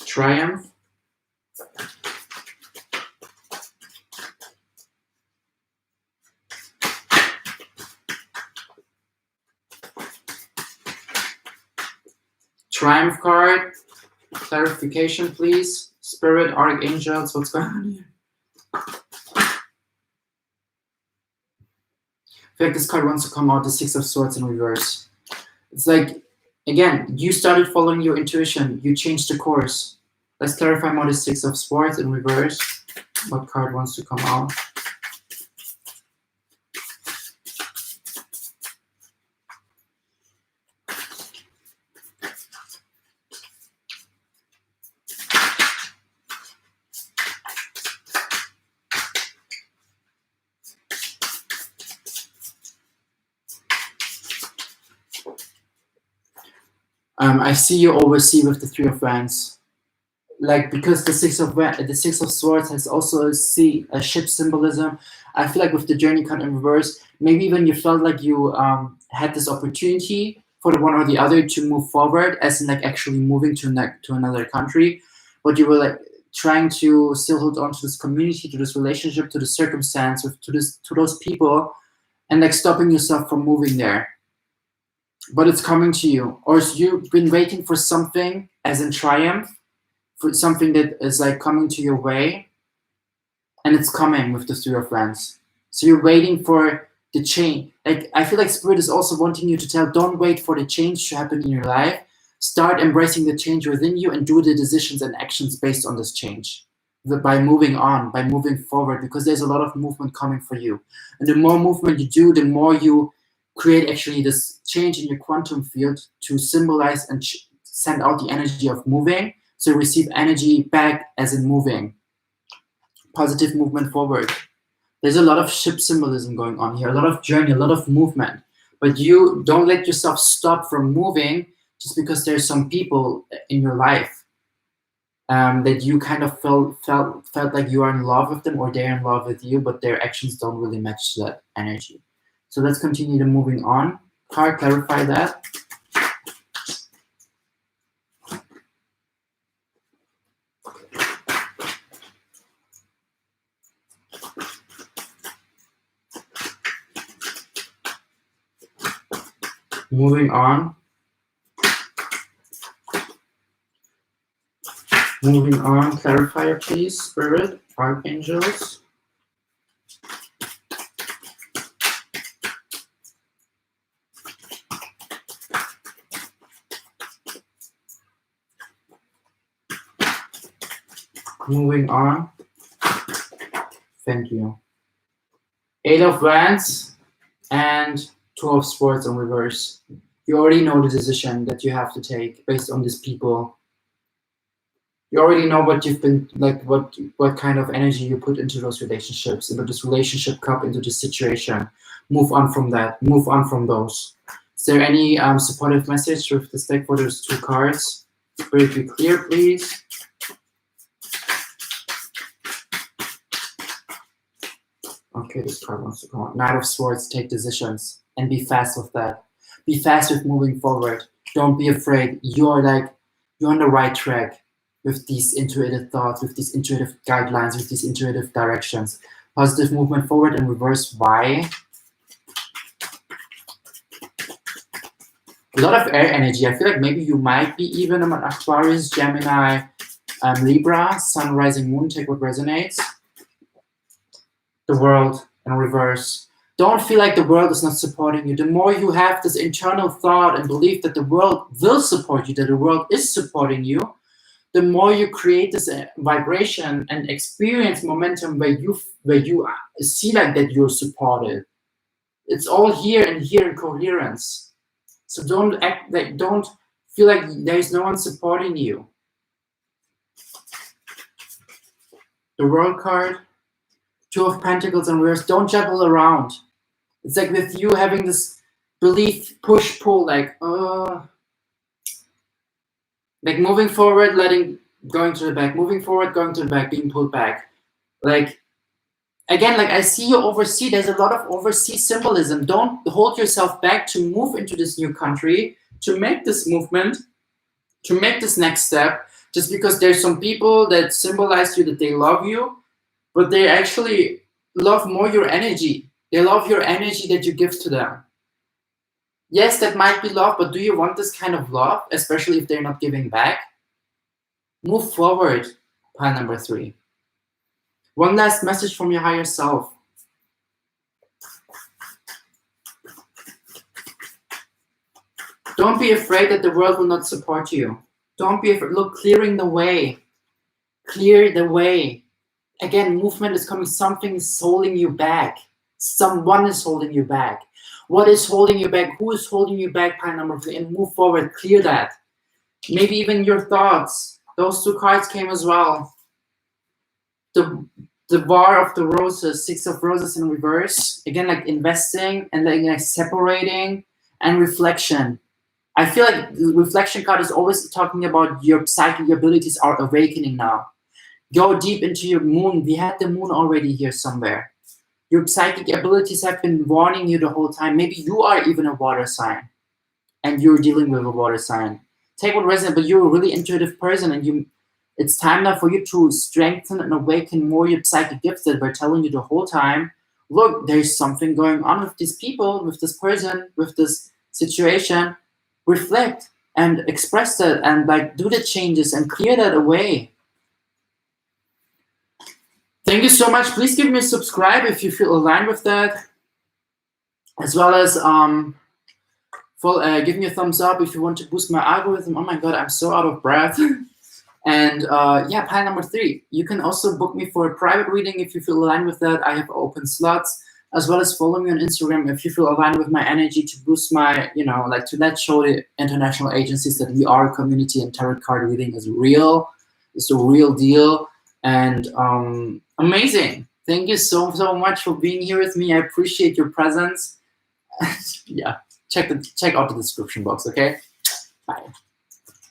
Triumph. Triumph card. Clarification, please. Spirit, archangels, what's going on here? I feel like this card wants to come out, the 6 of Swords in reverse. It's like, again, you started following your intuition. You changed the course. Let's clarify more the 6 of Swords in reverse. What card wants to come out? I see you oversee with the 3 of Wands. Like, because the 6 of Swords has also a ship symbolism. I feel like with the Journey card in reverse, maybe even you felt like you had this opportunity for the one or the other to move forward, as in like actually moving to another country, but you were like trying to still hold on to this community, to this relationship, to the circumstance, to those people, and like stopping yourself from moving there. But it's coming to you, or you've been waiting for something, as in Triumph, for something that is like coming to your way, and it's coming with the 3 of Wands. So you're waiting for the change. Like, I feel like Spirit is also wanting you to tell, don't wait for the change to happen in your life. Start embracing the change within you and do the decisions and actions based on this change. By moving on, by moving forward, because there's a lot of movement coming for you. And the more movement you do, the more you create actually this change in your quantum field to symbolize and send out the energy of moving. So receive energy back as in moving. Positive movement forward. There's a lot of ship symbolism going on here, a lot of journey, a lot of movement. But you don't let yourself stop from moving just because there's some people in your life that you kind of felt like you are in love with them or they're in love with you, but their actions don't really match that energy. So let's continue to moving on. Card, clarify that. Moving on. Moving on, clarifier please, Spirit, Archangels. Moving on. Thank you. 8 of Wands and 2 of Swords in reverse. You already know the decision that you have to take based on these people. You already know what you've been, like what kind of energy you put into those relationships, into this relationship cup, into this situation. Move on from that. Move on from those. Is there any supportive message with this deck for those 2 cards? Spirit, be clear, please. Okay, this card wants to come out. Knight of Swords, take decisions and be fast with that. Be fast with moving forward. Don't be afraid. You're on the right track with these intuitive thoughts, with these intuitive guidelines, with these intuitive directions. Positive movement forward and reverse. Why? A lot of air energy. I feel like maybe you might be even an Aquarius, Gemini, Libra, Sun, Rising, Moon. Take what resonates. The world in reverse. Don't feel like the world is not supporting you. The more you have this internal thought and belief that the world will support you, that the world is supporting you, the more you create this vibration and experience momentum where you see like that you're supported. It's all here and here in coherence. So don't feel like there's no one supporting you. The World card. 2 of Pentacles in reverse. Don't juggle around. It's like with you having this belief, push, pull, like moving forward, going to the back, moving forward, going to the back, being pulled back. Like, again, like I see you overseas. There's a lot of overseas symbolism. Don't hold yourself back to move into this new country, to make this movement, to make this next step, just because there's some people that symbolize you that they love you, but they actually love more your energy. They love your energy that you give to them. Yes, that might be love, but do you want this kind of love, especially if they're not giving back? Move forward, pile number 3. One last message from your higher self. Don't be afraid that the world will not support you. Don't be afraid. Look, clearing the way. Clear the way. Again, movement is coming. Something is holding you back. Someone is holding you back. What is holding you back? Who is holding you back? Pile number 3. And move forward. Clear that. Maybe even your thoughts. Those 2 cards came as well. The Bar of the Roses. 6 of Roses in reverse. Again, like investing and like separating and reflection. I feel like the reflection card is always talking about your psychic abilities are awakening now. Go deep into your moon. We had the moon already here somewhere. Your psychic abilities have been warning you the whole time. Maybe you are even a water sign and you're dealing with a water sign. Take what resonates, but you're a really intuitive person and it's time now for you to strengthen and awaken more your psychic gifts that were telling you the whole time, look, there's something going on with these people, with this person, with this situation. Reflect and express that and like do the changes and clear that away. Thank you so much. Please give me a subscribe if you feel aligned with that. as well as give me a thumbs up if you want to boost my algorithm. Oh my god, I'm so out of breath. And yeah, pile number 3. You can also book me for a private reading if you feel aligned with that. I have open slots, as well as follow me on Instagram if you feel aligned with my energy to boost my, like to let show the international agencies that we are a community and tarot card reading is real. It's a real deal. And amazing. Thank you so much for being here with me. I appreciate your presence. Yeah, check out the description box, okay? Bye.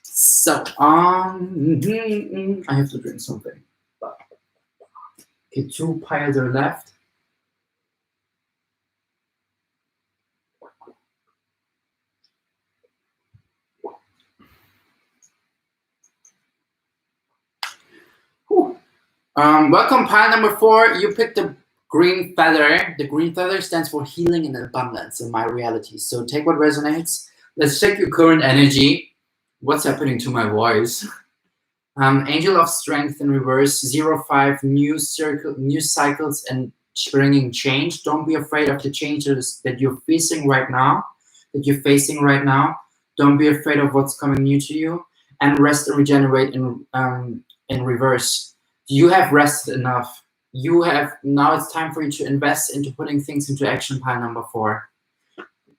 So, I have to drink something. Okay, 2 piles are left. Welcome, pile number 4. You picked the green feather. The green feather stands for healing and abundance in my reality. So take what resonates. Let's check your current energy. What's happening to my voice? Angel of Strength in reverse, 0-5, new cycles and bringing change. Don't be afraid of the changes that you're facing right now. Don't be afraid of what's coming new to you. And rest and regenerate in reverse. You have rested enough. Now it's time for you to invest into putting things into action, pile number 4.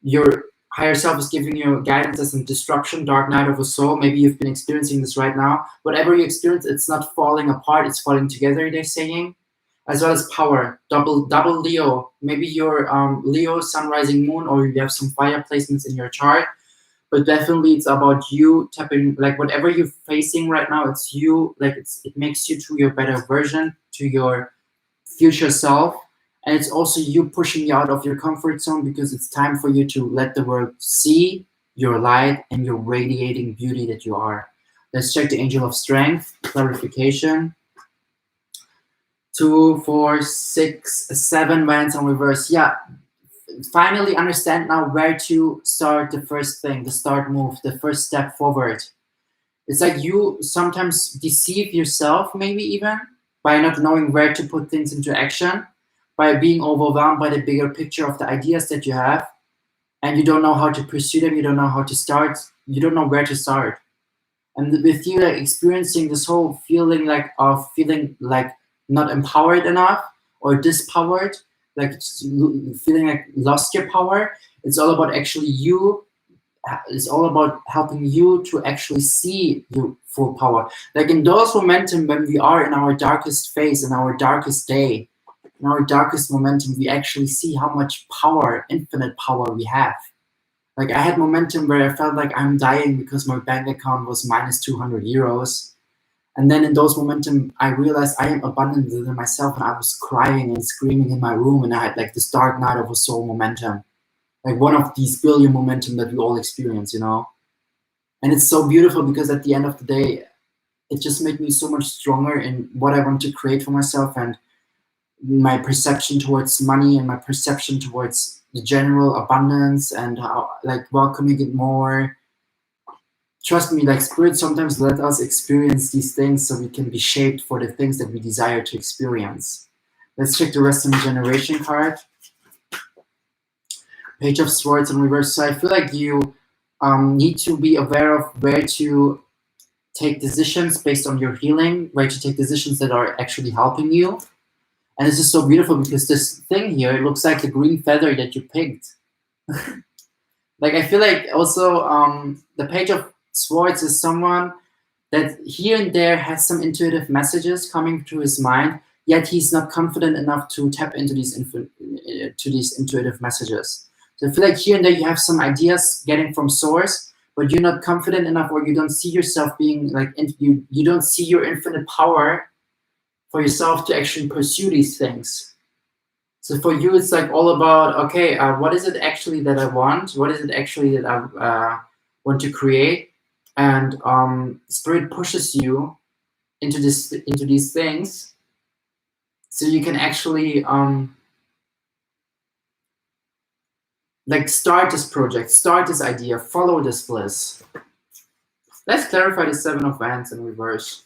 Your higher self is giving you guidance as in disruption, dark night of the soul. Maybe you've been experiencing this right now. Whatever you experience, it's not falling apart, it's falling together, they're saying. As well as power, double Leo. Maybe you're Leo, sun, rising moon, or you have some fire placements in your chart. But definitely it's about you tapping, like whatever you're facing right now, it's you, like it makes you to your better version, to your future self. And it's also you pushing you out of your comfort zone because it's time for you to let the world see your light and your radiating beauty that you are. Let's check the Angel of Strength, clarification. 2, 4, 6, 7 Wands on reverse. Yeah, finally understand now where to start the first thing, the start move, the first step forward. It's like you sometimes deceive yourself, maybe even, by not knowing where to put things into action, by being overwhelmed by the bigger picture of the ideas that you have, and you don't know how to pursue them, you don't know how to start, you don't know where to start. And with you like experiencing this whole feeling like not empowered enough or dispowered, like feeling like lost your power, it's all about actually you. It's all about helping you to actually see your full power. Like in those momentum, when we are in our darkest phase, in our darkest day, in our darkest momentum, we actually see how much power, infinite power we have. Like I had momentum where I felt like I'm dying because my bank account was minus 200 euros. And then in those momentum, I realized I am abundant within myself, and I was crying and screaming in my room, and I had like this dark night of a soul momentum. Like one of these billion momentum that we all experience, And it's so beautiful because at the end of the day, it just made me so much stronger in what I want to create for myself and my perception towards money and my perception towards the general abundance and how like welcoming it more. Trust me, like spirit sometimes let us experience these things so we can be shaped for the things that we desire to experience. Let's check the rest of the generation card. Page of Swords in reverse. So I feel like you need to be aware of where to take decisions based on your healing, where to take decisions that are actually helping you. And this is so beautiful because this thing here, it looks like the green feather that you picked. Like I feel like also the Page of Swords is someone that here and there has some intuitive messages coming to his mind, yet he's not confident enough to tap into these intuitive messages. So I feel like here and there you have some ideas getting from source, but you're not confident enough, or you don't see yourself being like, you don't see your infinite power for yourself to actually pursue these things. So for you, it's like all about, okay, what is it actually that I want? What is it actually that I want to create? And Spirit pushes you into these things, so you can actually like start this project, start this idea, follow this bliss. Let's clarify the 7 of Wands in reverse.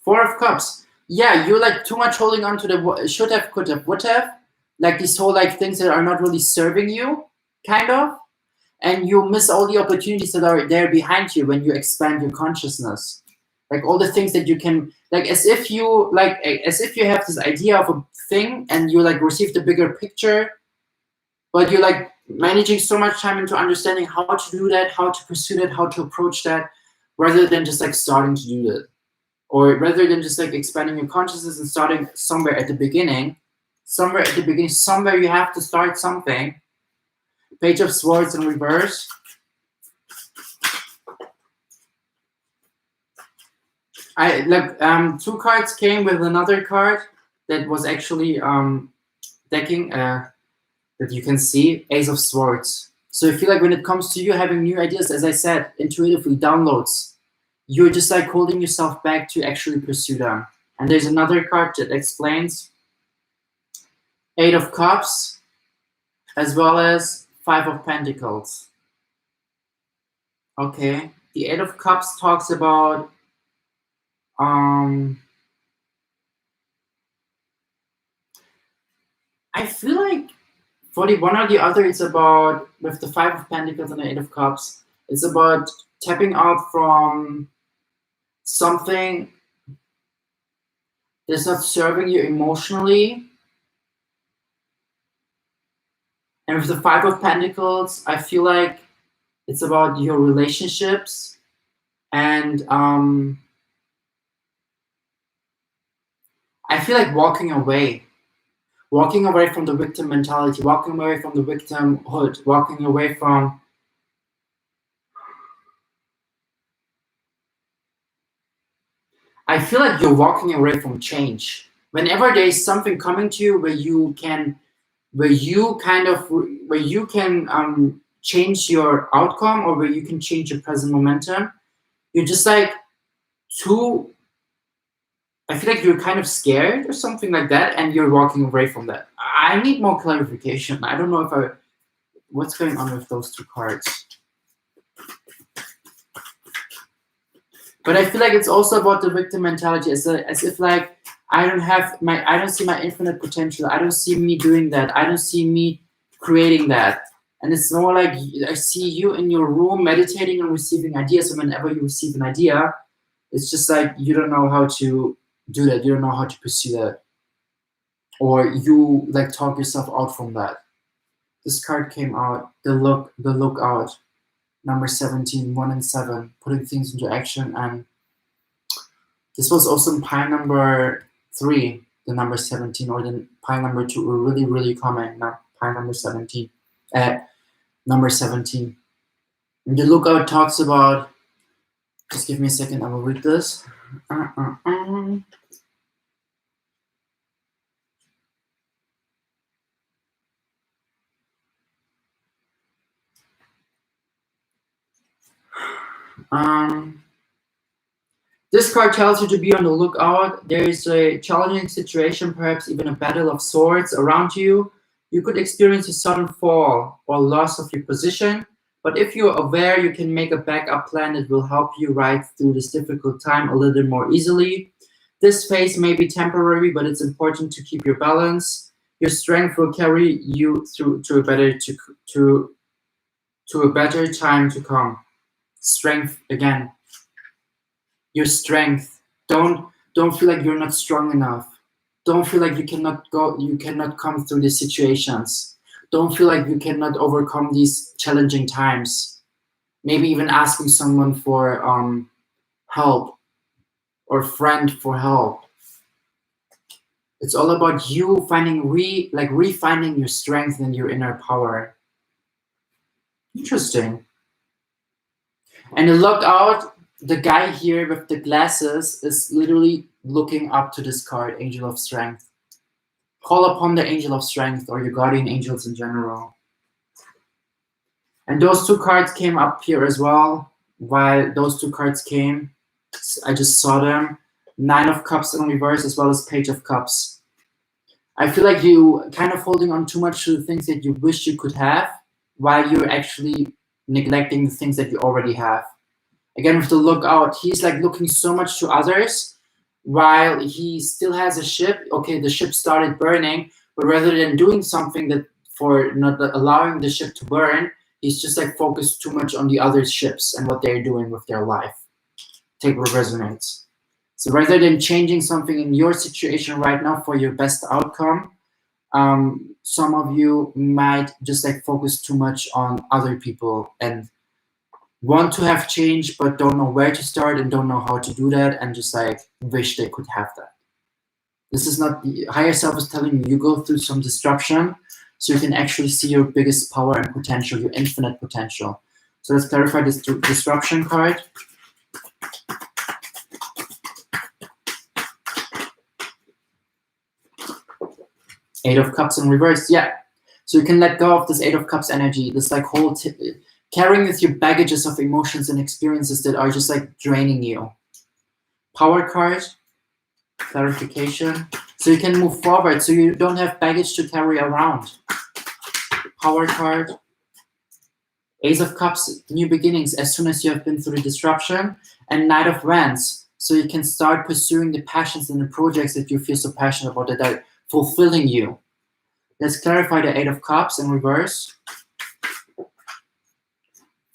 4 Four of Cups. Yeah, you're like too much holding on to the should have, could have, would have. Like these whole like things that are not really serving you, kind of. And you miss all the opportunities that are there behind you when you expand your consciousness. Like all the things that you can, like as if you have this idea of a thing and you like receive the bigger picture, but you're like managing so much time into understanding how to do that, how to pursue that, how to approach that, rather than just like starting to do that. Or rather than just like expanding your consciousness and starting somewhere at the beginning. Somewhere you have to start something. Page of Swords in reverse. I like two cards came with another card that was actually decking that you can see, Ace of Swords. So I feel like when it comes to you having new ideas, as I said, intuitively downloads, you're just like holding yourself back to actually pursue them. And there's another card that explains Eight of Cups, as well as Five of Pentacles. Okay, the Eight of Cups talks about I feel like for the one or the other, it's about, with the Five of Pentacles and the Eight of Cups, it's about tapping out from something that's not serving you emotionally. And with the Five of Pentacles, I feel like it's about your relationships and I feel like walking away from the victim mentality, walking away from the victimhood, walking away from I feel like you're walking away from change. Whenever there's something coming to you where you can change your outcome, or where you can change your present momentum, you're just like I feel like you're kind of scared or something like that, and you're walking away from that. I need more clarification. I don't know what's going on with those two cards. But I feel like it's also about the victim mentality, as if like I don't see my infinite potential. I don't see me doing that. I don't see me creating that. And it's more like I see you in your room meditating and receiving ideas. And whenever you receive an idea, it's just like you don't know how to do that. You don't know how to pursue that. Or you like talk yourself out from that. This card came out, the lookout. Number 17, 1 and 7, putting things into action. And this was also in pile number 3, the number 17, or the pile number 2 were really, really common. Not pile number 17. Number 17. And the lookout talks about, just give me a second, I will read this. This card tells you to be on the lookout. There is a challenging situation, perhaps even a battle of swords around you. You could experience a sudden fall or loss of your position, but if you're aware, you can make a backup plan that will help you ride through this difficult time a little more easily. This phase may be temporary, but it's important to keep your balance. Your strength will carry you through to a better time to come. Strength again. Your strength. Don't feel like you're not strong enough. Don't feel like you cannot come through these situations. Don't feel like you cannot overcome these challenging times. Maybe even asking someone for help, or friend for help. It's all about you finding refining your strength and your inner power. Interesting. And the lookout, the guy here with the glasses is literally looking up to this card, Angel of Strength. Call upon the Angel of Strength, or your guardian angels in general. And those two cards came up here as well. While those two cards came, I just saw them. 9 of Cups in reverse, as well as Page of Cups. I feel like you kind of holding on too much to the things that you wish you could have, while you're actually neglecting the things that you already have. Again, with the lookout, he's like looking so much to others, while he still has a ship. Okay, the ship started burning, but rather than doing something that for not allowing the ship to burn, he's just like focused too much on the other ships and what they're doing with their life. Take what resonates. So rather than changing something in your situation right now for your best outcome, some of you might just like focus too much on other people and want to have change but don't know where to start and don't know how to do that and just like wish they could have that. This is not the higher self is telling you go through some disruption so you can actually see your biggest power and potential, your infinite potential. So let's clarify this disruption card. Eight of Cups in reverse, yeah. So you can let go of this Eight of Cups energy, this like whole carrying with your baggages of emotions and experiences that are just like draining you. Power card, clarification. So you can move forward, so you don't have baggage to carry around. Power card. Ace of Cups, new beginnings as soon as you have been through disruption. And Knight of Wands, so you can start pursuing the passions and the projects that you feel so passionate about that are fulfilling you. Let's clarify the Eight of Cups in reverse.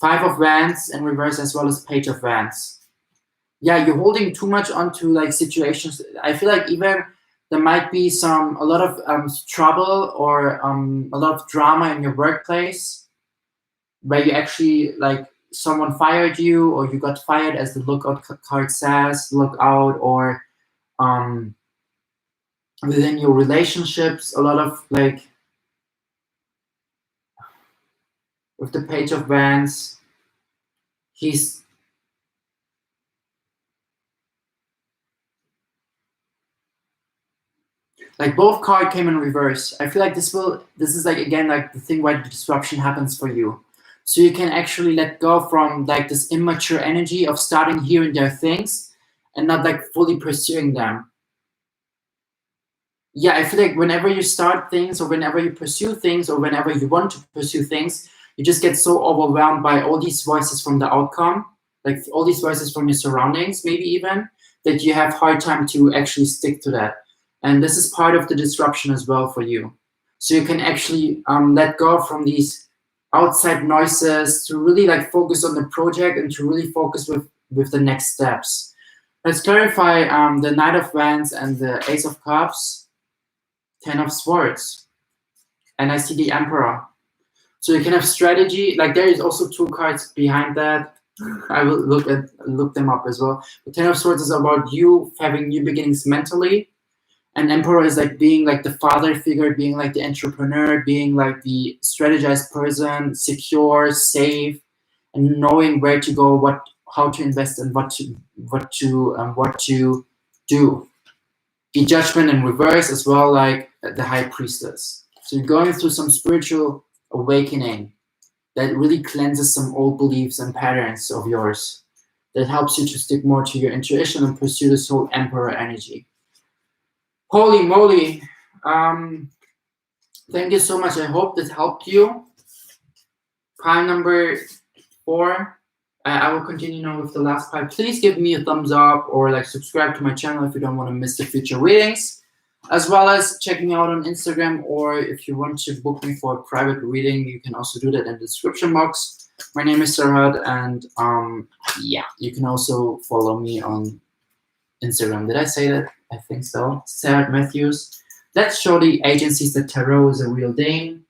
Five of Wands in reverse, as well as Page of Wands. Yeah, you're holding too much onto like situations. I feel like even there might be a lot of trouble or a lot of drama in your workplace where you actually like someone fired you or you got fired, as the lookout card says, look out, or within your relationships, a lot of like with the Page of Wands, he's like both card came in reverse. I feel like this is like again like the thing why the disruption happens for you. So you can actually let go from like this immature energy of starting hearing their things and not like fully pursuing them. Yeah, I feel like whenever you start things or whenever you pursue things or whenever you want to pursue things, you just get so overwhelmed by all these voices from the outcome, like all these voices from your surroundings, maybe even, that you have hard time to actually stick to that. And this is part of the disruption as well for you. So you can actually let go from these outside noises to really like focus on the project and to really focus with the next steps. Let's clarify the Knight of Wands and the Ace of Cups. Ten of Swords, and I see the Emperor. So you can have strategy. Like there is also two cards behind that. I will look them up as well. The Ten of Swords is about you having new beginnings mentally, and Emperor is like being like the father figure, being like the entrepreneur, being like the strategized person, secure, safe, and knowing where to go, how to invest, and what to do. The Judgment in reverse as well, like the High Priestess. So you're going through some spiritual awakening that really cleanses some old beliefs and patterns of yours that helps you to stick more to your intuition and pursue this whole Emperor energy. Holy moly. Thank you so much. I hope this helped you. Pile number 4. I will continue now with the last pile. Please give me a thumbs up or like subscribe to my channel if you don't want to miss the future readings, as well as checking me out on Instagram, or if you want to book me for a private reading, you can also do that in the description box. My name is Serhat, and yeah, you can also follow me on Instagram. Did I say that? I think so. Serhat Matthews. Let's show the agencies that tarot is a real thing.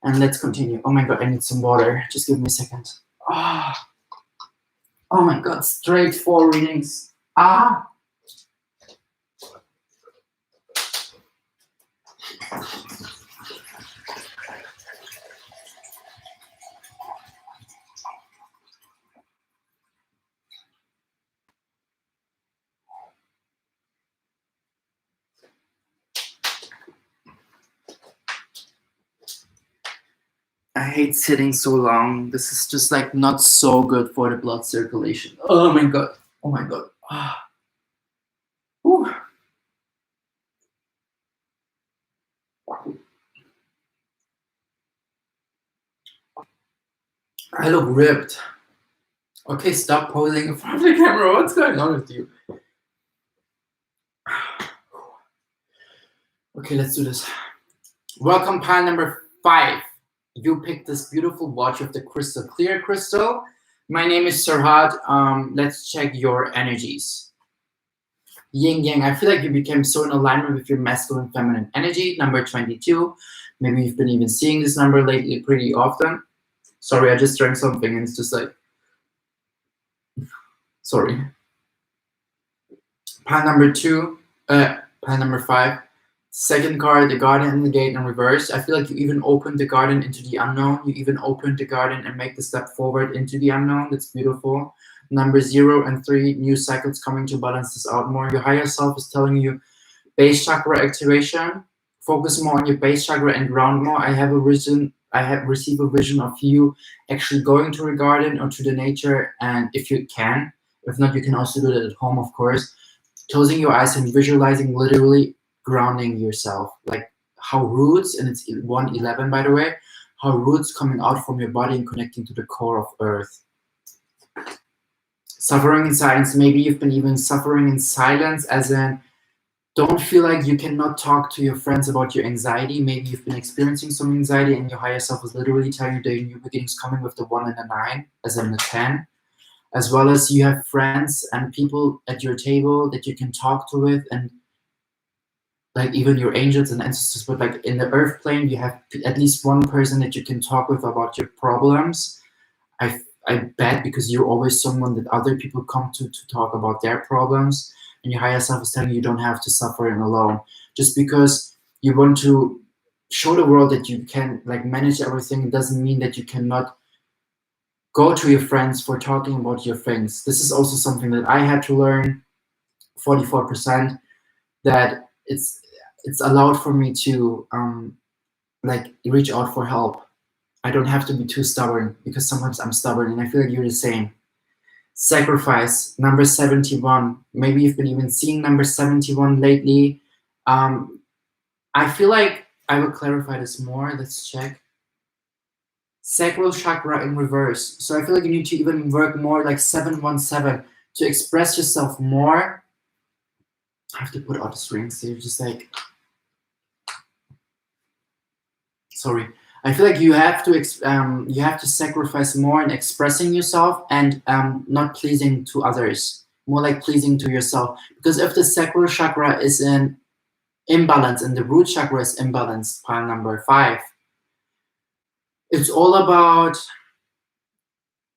And let's continue. Oh my god, I need some water. Just give me a second. Oh my god, straight 4 readings. I hate sitting so long. This is just like not so good for the blood circulation. Oh my god. Oh my god. Whew. I look ripped. Okay, stop posing in front of the camera. What's going on with you? Okay, let's do this. Welcome, pile number 5. You picked this beautiful watch with the crystal clear crystal. My name is Serhat. Let's check your energies. Yin Yang, I feel like you became so in alignment with your masculine feminine energy. Number 22. Maybe you've been even seeing this number lately pretty often. Sorry, I just drank something and it's just like, sorry. Pile number 2, pile number 5. Second card, the garden and the gate in reverse. I feel like you even opened the garden into the unknown. You even opened the garden and make the step forward into the unknown. That's beautiful. Number 0 and 3, new cycles coming to balance this out more. Your higher self is telling you base chakra activation. Focus more on your base chakra and ground more. I have received a vision of you actually going to a garden or to the nature, and if you can, if not, you can also do that at home, of course. Closing your eyes and visualizing literally grounding yourself, like how roots, and it's 111 by the way, how roots coming out from your body and connecting to the core of earth. Suffering in silence, maybe you've been even suffering in silence, as in don't feel like you cannot talk to your friends about your anxiety. Maybe you've been experiencing some anxiety and your higher self is literally telling you the new beginnings coming with the 1 and the 9, as in the 10. As well as you have friends and people at your table that you can talk to with, and like even your angels and ancestors, but like in the earth plane, you have at least one person that you can talk with about your problems. I bet, because you're always someone that other people come to talk about their problems, and your higher self is telling you don't have to suffer it alone. Just because you want to show the world that you can like manage everything, it doesn't mean that you cannot go to your friends for talking about your things. This is also something that I had to learn, 44%, that it's allowed for me to like reach out for help. I don't have to be too stubborn, because sometimes I'm stubborn, and I feel like you're the same. Sacrifice, number 71. Maybe you've been even seeing number 71 lately. I feel like I will clarify this more. Let's check. Sacral chakra in reverse. So I feel like you need to even work more like 717 to express yourself more. I have to put out the strings here, just like, sorry. I feel like you have to sacrifice more in expressing yourself and not pleasing to others, more like pleasing to yourself. Because if the sacral chakra is in imbalance and the root chakra is imbalanced, pile number 5, it's all about,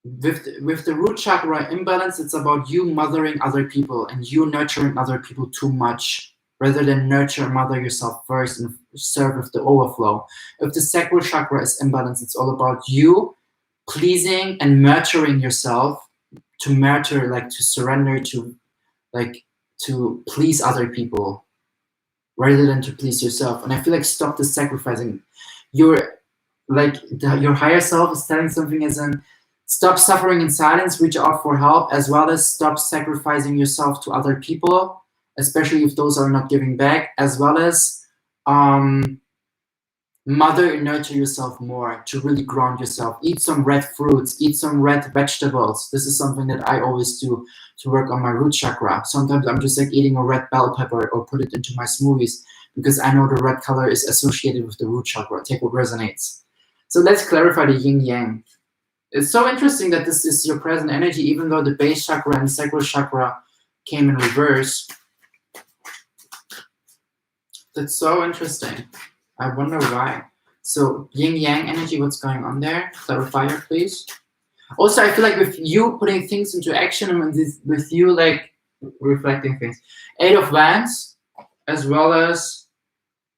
with the root chakra imbalance, it's about you mothering other people and you nurturing other people too much, rather than nurture and mother yourself first and serve with the overflow. If the sacral chakra is imbalanced, it's all about you pleasing and nurturing yourself, to nurture, like to surrender, to like to please other people rather than to please yourself. And I feel like stop the sacrificing. Your your higher self is telling something, as in stop suffering in silence, reach out for help, as well as stop sacrificing yourself to other people, especially if those are not giving back, as well as mother and nurture yourself more, to really ground yourself. Eat some red fruits, eat some red vegetables. This is something that I always do to work on my root chakra. Sometimes I'm just like eating a red bell pepper or put it into my smoothies, because I know the red color is associated with the root chakra. Take what resonates. So let's clarify the yin yang. It's so interesting that this is your present energy, even though the base chakra and sacral chakra came in reverse. That's so interesting. I wonder why. So yin yang energy, what's going on there? Clarifier, please. Also, I feel like with you putting things into action, and with you like reflecting things. 8 of Wands, as well as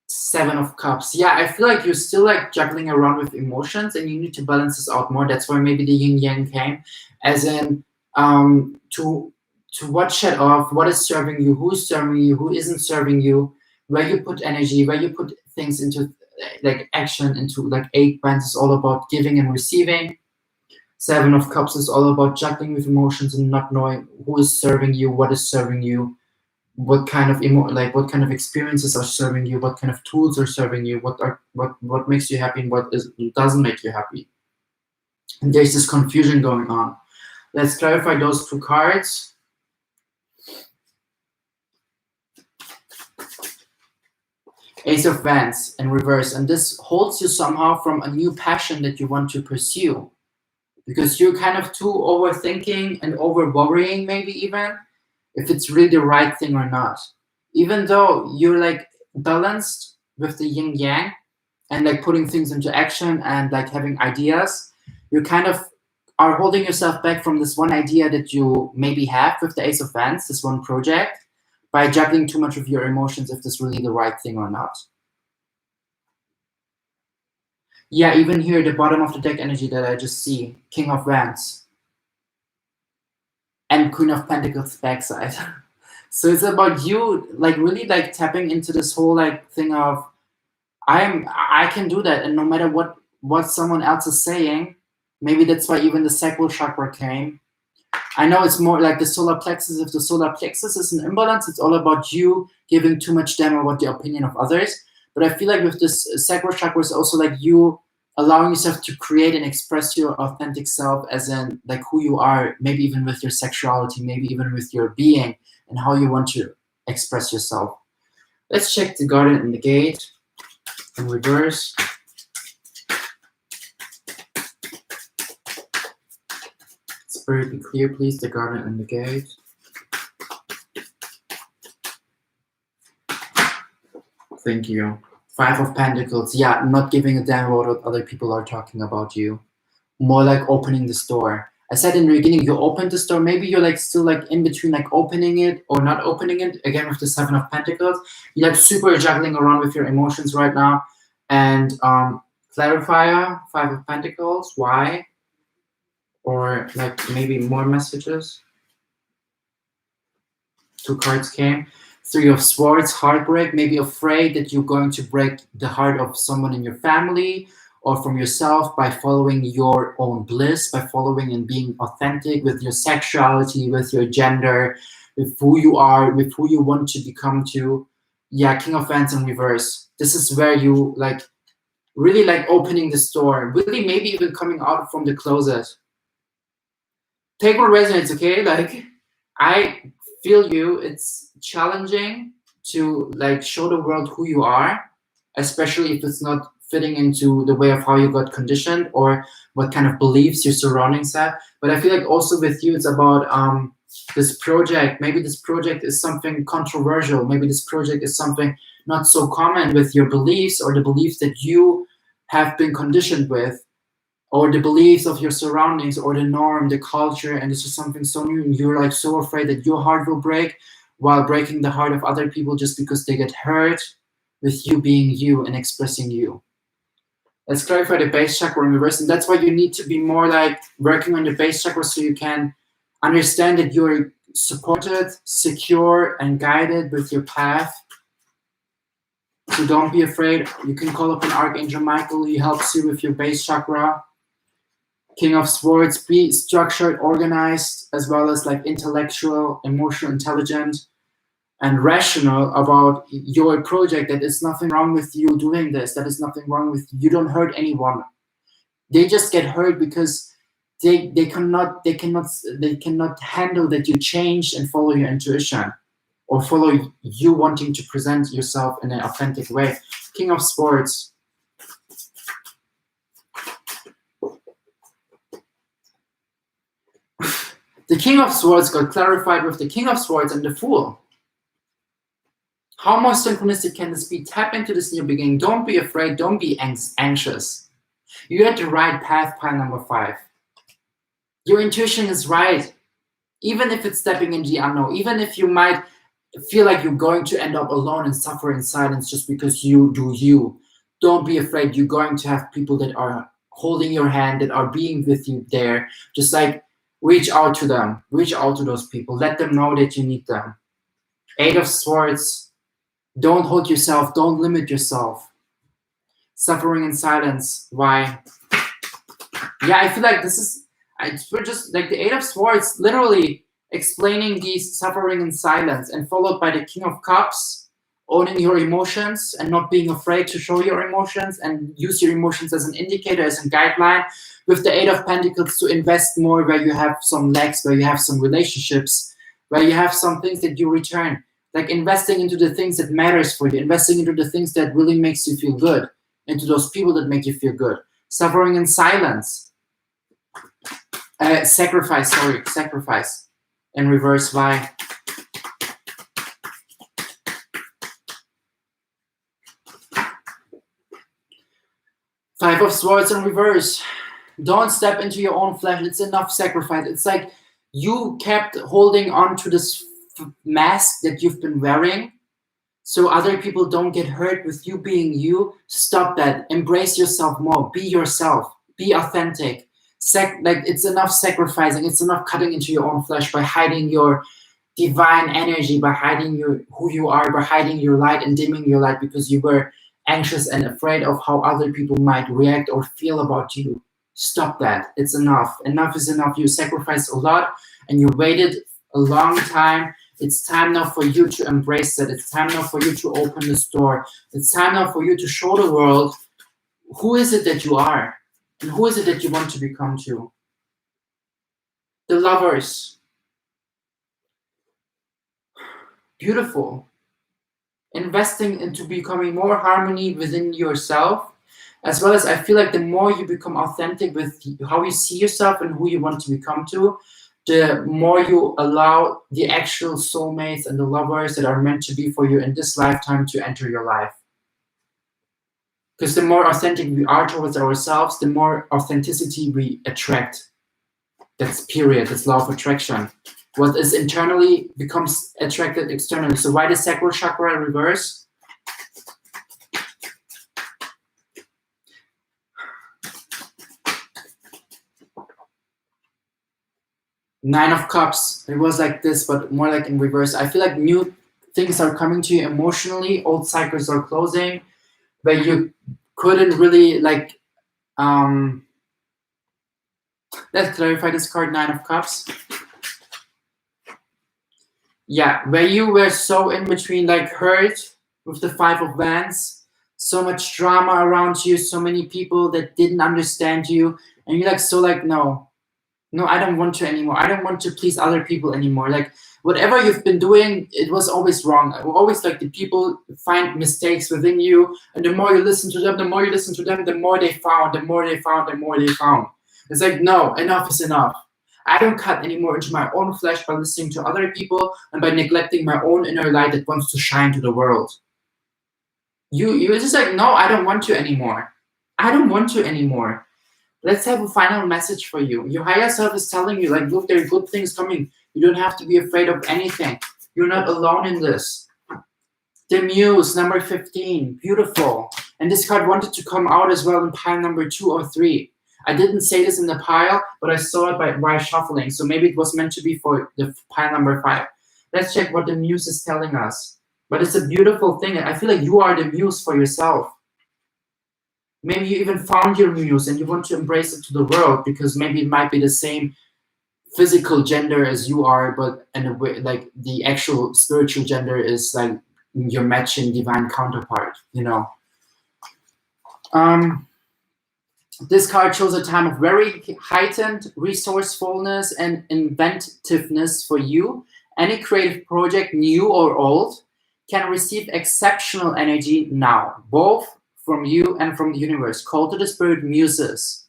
7 of Cups. Yeah, I feel like you're still like juggling around with emotions, and you need to balance this out more. That's why maybe the yin yang came, as in to what shut off, what is serving you, who's serving you, who isn't serving you, where you put energy, where you put things into like action, into like 8 Wands is all about giving and receiving. 7 of Cups is all about juggling with emotions and not knowing who is serving you, what is serving you, what kind of what kind of experiences are serving you, what kind of tools are serving you, what makes you happy and what doesn't make you happy. And there's this confusion going on. Let's clarify those two cards. Ace of Wands in reverse, and this holds you somehow from a new passion that you want to pursue, because you're kind of too overthinking and over worrying, maybe even if it's really the right thing or not. Even though you're like balanced with the yin yang and like putting things into action and like having ideas, you kind of are holding yourself back from this one idea that you maybe have with the Ace of Wands, this one project, by juggling too much of your emotions if this is really the right thing or not. Yeah, even here, the bottom of the deck energy that I just see, King of Wands and Queen of Pentacles backside. So it's about you like really like tapping into this whole like thing of I can do that, and no matter what someone else is saying, maybe that's why even the sacral chakra came. I know it's more like the solar plexus. If the solar plexus is an imbalance, it's all about you giving too much damn about the opinion of others. But I feel like with this sacral chakra is also like you allowing yourself to create and express your authentic self, as in like who you are, maybe even with your sexuality, maybe even with your being and how you want to express yourself. Let's check the Garden and the Gate in reverse. Spirit, be clear, please. The Garden and the Gate. Thank you. Five of Pentacles. Yeah, not giving a damn about what other people are talking about you. More like opening this door. I said in the beginning, you opened this door. Maybe you're like still like in between like opening it or not opening it. Again, with the Seven of Pentacles. You're like super juggling around with your emotions right now. And clarifier, Five of Pentacles. Why? Or like maybe more messages. Two cards came. Three of Swords, heartbreak, maybe afraid that you're going to break the heart of someone in your family or from yourself by following your own bliss, by following and being authentic with your sexuality, with your gender, with who you are, with who you want to become to. Yeah, King of Wands in reverse. This is where you like really like opening this door, really maybe even coming out from the closet. Take what resonates, okay? Like, I feel you. It's challenging to like show the world who you are, especially if it's not fitting into the way of how you got conditioned or what kind of beliefs your surroundings have. But I feel like also with you, it's about this project. Maybe this project is something controversial. Maybe this project is something not so common with your beliefs or the beliefs that you have been conditioned with, or the beliefs of your surroundings or the norm, the culture, and it's just something so new, and you're like so afraid that your heart will break while breaking the heart of other people just because they get hurt with you being you and expressing you. Let's clarify the base chakra in reverse, and that's why you need to be more like working on the base chakra so you can understand that you're supported, secure, and guided with your path. So don't be afraid. You can call upon Archangel Michael. He helps you with your base chakra. King of Swords, be structured, organized, as well as like intellectual, emotional, intelligent, and rational about your project. That is nothing wrong with you doing this. That is nothing wrong with you. You don't hurt anyone. They just get hurt because they cannot handle that you change and follow your intuition or follow you wanting to present yourself in an authentic way. King of Swords. The King of Swords got clarified with the King of Swords and the Fool. How more synchronistic can this be? Tap into this new beginning. Don't be afraid. Don't be anxious. You're at the right path, pile number 5. Your intuition is right. Even if it's stepping into the unknown, even if you might feel like you're going to end up alone and suffer in silence just because you do you, don't be afraid. You're going to have people that are holding your hand, that are being with you there. Just like reach out to them. Reach out to those people. Let them know that you need them. 8 of Swords. Don't hold yourself. Don't limit yourself. Suffering in silence. Why? Yeah, I feel like this is... we're just like the 8 of Swords, literally explaining these suffering in silence, and followed by the King of Cups owning your emotions and not being afraid to show your emotions and use your emotions as an indicator, as a guideline. With the Eight of Pentacles, to invest more where you have some lacks, where you have some relationships, where you have some things that you return. Like investing into the things that matters for you, investing into the things that really makes you feel good, into those people that make you feel good. Suffering in silence. Sacrifice. In reverse, why? Five of Swords in reverse. Don't step into your own flesh. It's enough sacrifice. It's like you kept holding on to this mask that you've been wearing so other people don't get hurt with you being you. Stop that. Embrace yourself more. Be yourself. Be authentic. Like it's enough sacrificing. It's enough cutting into your own flesh by hiding your divine energy, by hiding who you are, by hiding your light and dimming your light because you were anxious and afraid of how other people might react or feel about you. Stop that. It's enough. Enough is enough. You sacrificed a lot and you waited a long time. It's time now for you to embrace that. It's time now for you to open this door. It's time now for you to show the world who is it that you are and who is it that you want to become to. The Lovers. Beautiful. Investing into becoming more harmony within yourself, as well as I feel like the more you become authentic with how you see yourself and who you want to become to, the more you allow the actual soulmates and the lovers that are meant to be for you in this lifetime to enter your life. Because the more authentic we are towards ourselves, the more authenticity we attract. That's period. That's law of attraction. What is internally becomes attracted externally. So why the sacral chakra in reverse? Nine of Cups. It was like this, but more like in reverse. I feel like new things are coming to you emotionally. Old cycles are closing, where you couldn't really like. Let's clarify this card. Nine of Cups. Yeah, where you were so in between, like hurt with the Five of Wands, so much drama around you, so many people that didn't understand you, and you're like, so like, no, I don't want to anymore. I don't want to please other people anymore. Like whatever you've been doing, it was always wrong. Always like the people find mistakes within you, and the more you listen to them, the more they found. It's like, no, enough is enough. I don't cut anymore into my own flesh by listening to other people and by neglecting my own inner light that wants to shine to the world. You're just like, no, I don't want to anymore. Let's have a final message for you. Your higher self is telling you, like, look, there are good things coming. You don't have to be afraid of anything. You're not alone in this. The Muse, number 15, beautiful. And this card wanted to come out as well in pile number 2 or 3. I didn't say this in the pile, but I saw it by shuffling. So maybe it was meant to be for the pile number 5. Let's check what the Muse is telling us. But it's a beautiful thing. I feel like you are the Muse for yourself. Maybe you even found your Muse and you want to embrace it to the world because maybe it might be the same physical gender as you are, but in a way, like the actual spiritual gender is like your matching divine counterpart, you know. This card shows a time of very heightened resourcefulness and inventiveness for you. Any creative project, new or old, can receive exceptional energy now, both from you and from the universe. Call to the spirit muses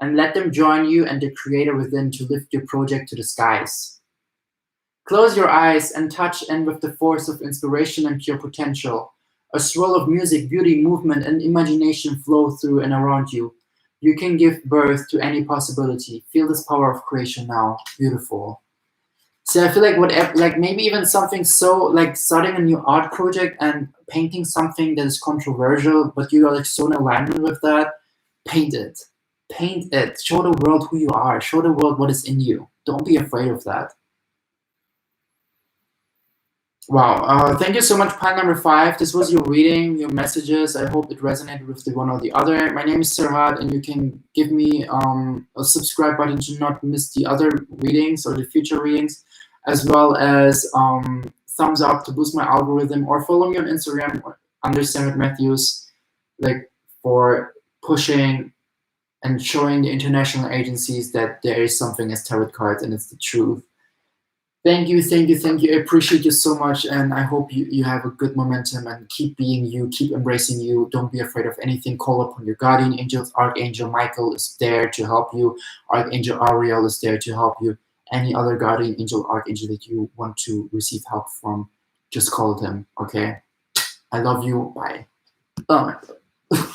and let them join you and the creator within to lift your project to the skies. Close your eyes and touch in with the force of inspiration and pure potential. A swirl of music, beauty, movement, and imagination flow through and around you. You can give birth to any possibility. Feel this power of creation now. Beautiful. So I feel like whatever, like maybe even something so like starting a new art project and painting something that is controversial, but you are like so in alignment with that. Paint it. Show the world who you are. Show the world what is in you. Don't be afraid of that. Wow. Thank you so much, pile number 5. This was your reading, your messages. I hope it resonated with the one or the other. My name is Serhat, and you can give me a subscribe button to not miss the other readings or the future readings, as well as thumbs up to boost my algorithm, or follow me on Instagram under Serhat Matthews, like for pushing and showing the international agencies that there is something as tarot cards and it's the truth. Thank you, thank you, thank you. I appreciate you so much, and I hope you have a good momentum and keep being you, keep embracing you. Don't be afraid of anything. Call upon your guardian angels. Archangel Michael is there to help you. Archangel Ariel is there to help you. Any other guardian angel, archangel that you want to receive help from, just call them, okay? I love you. Bye. Oh my God.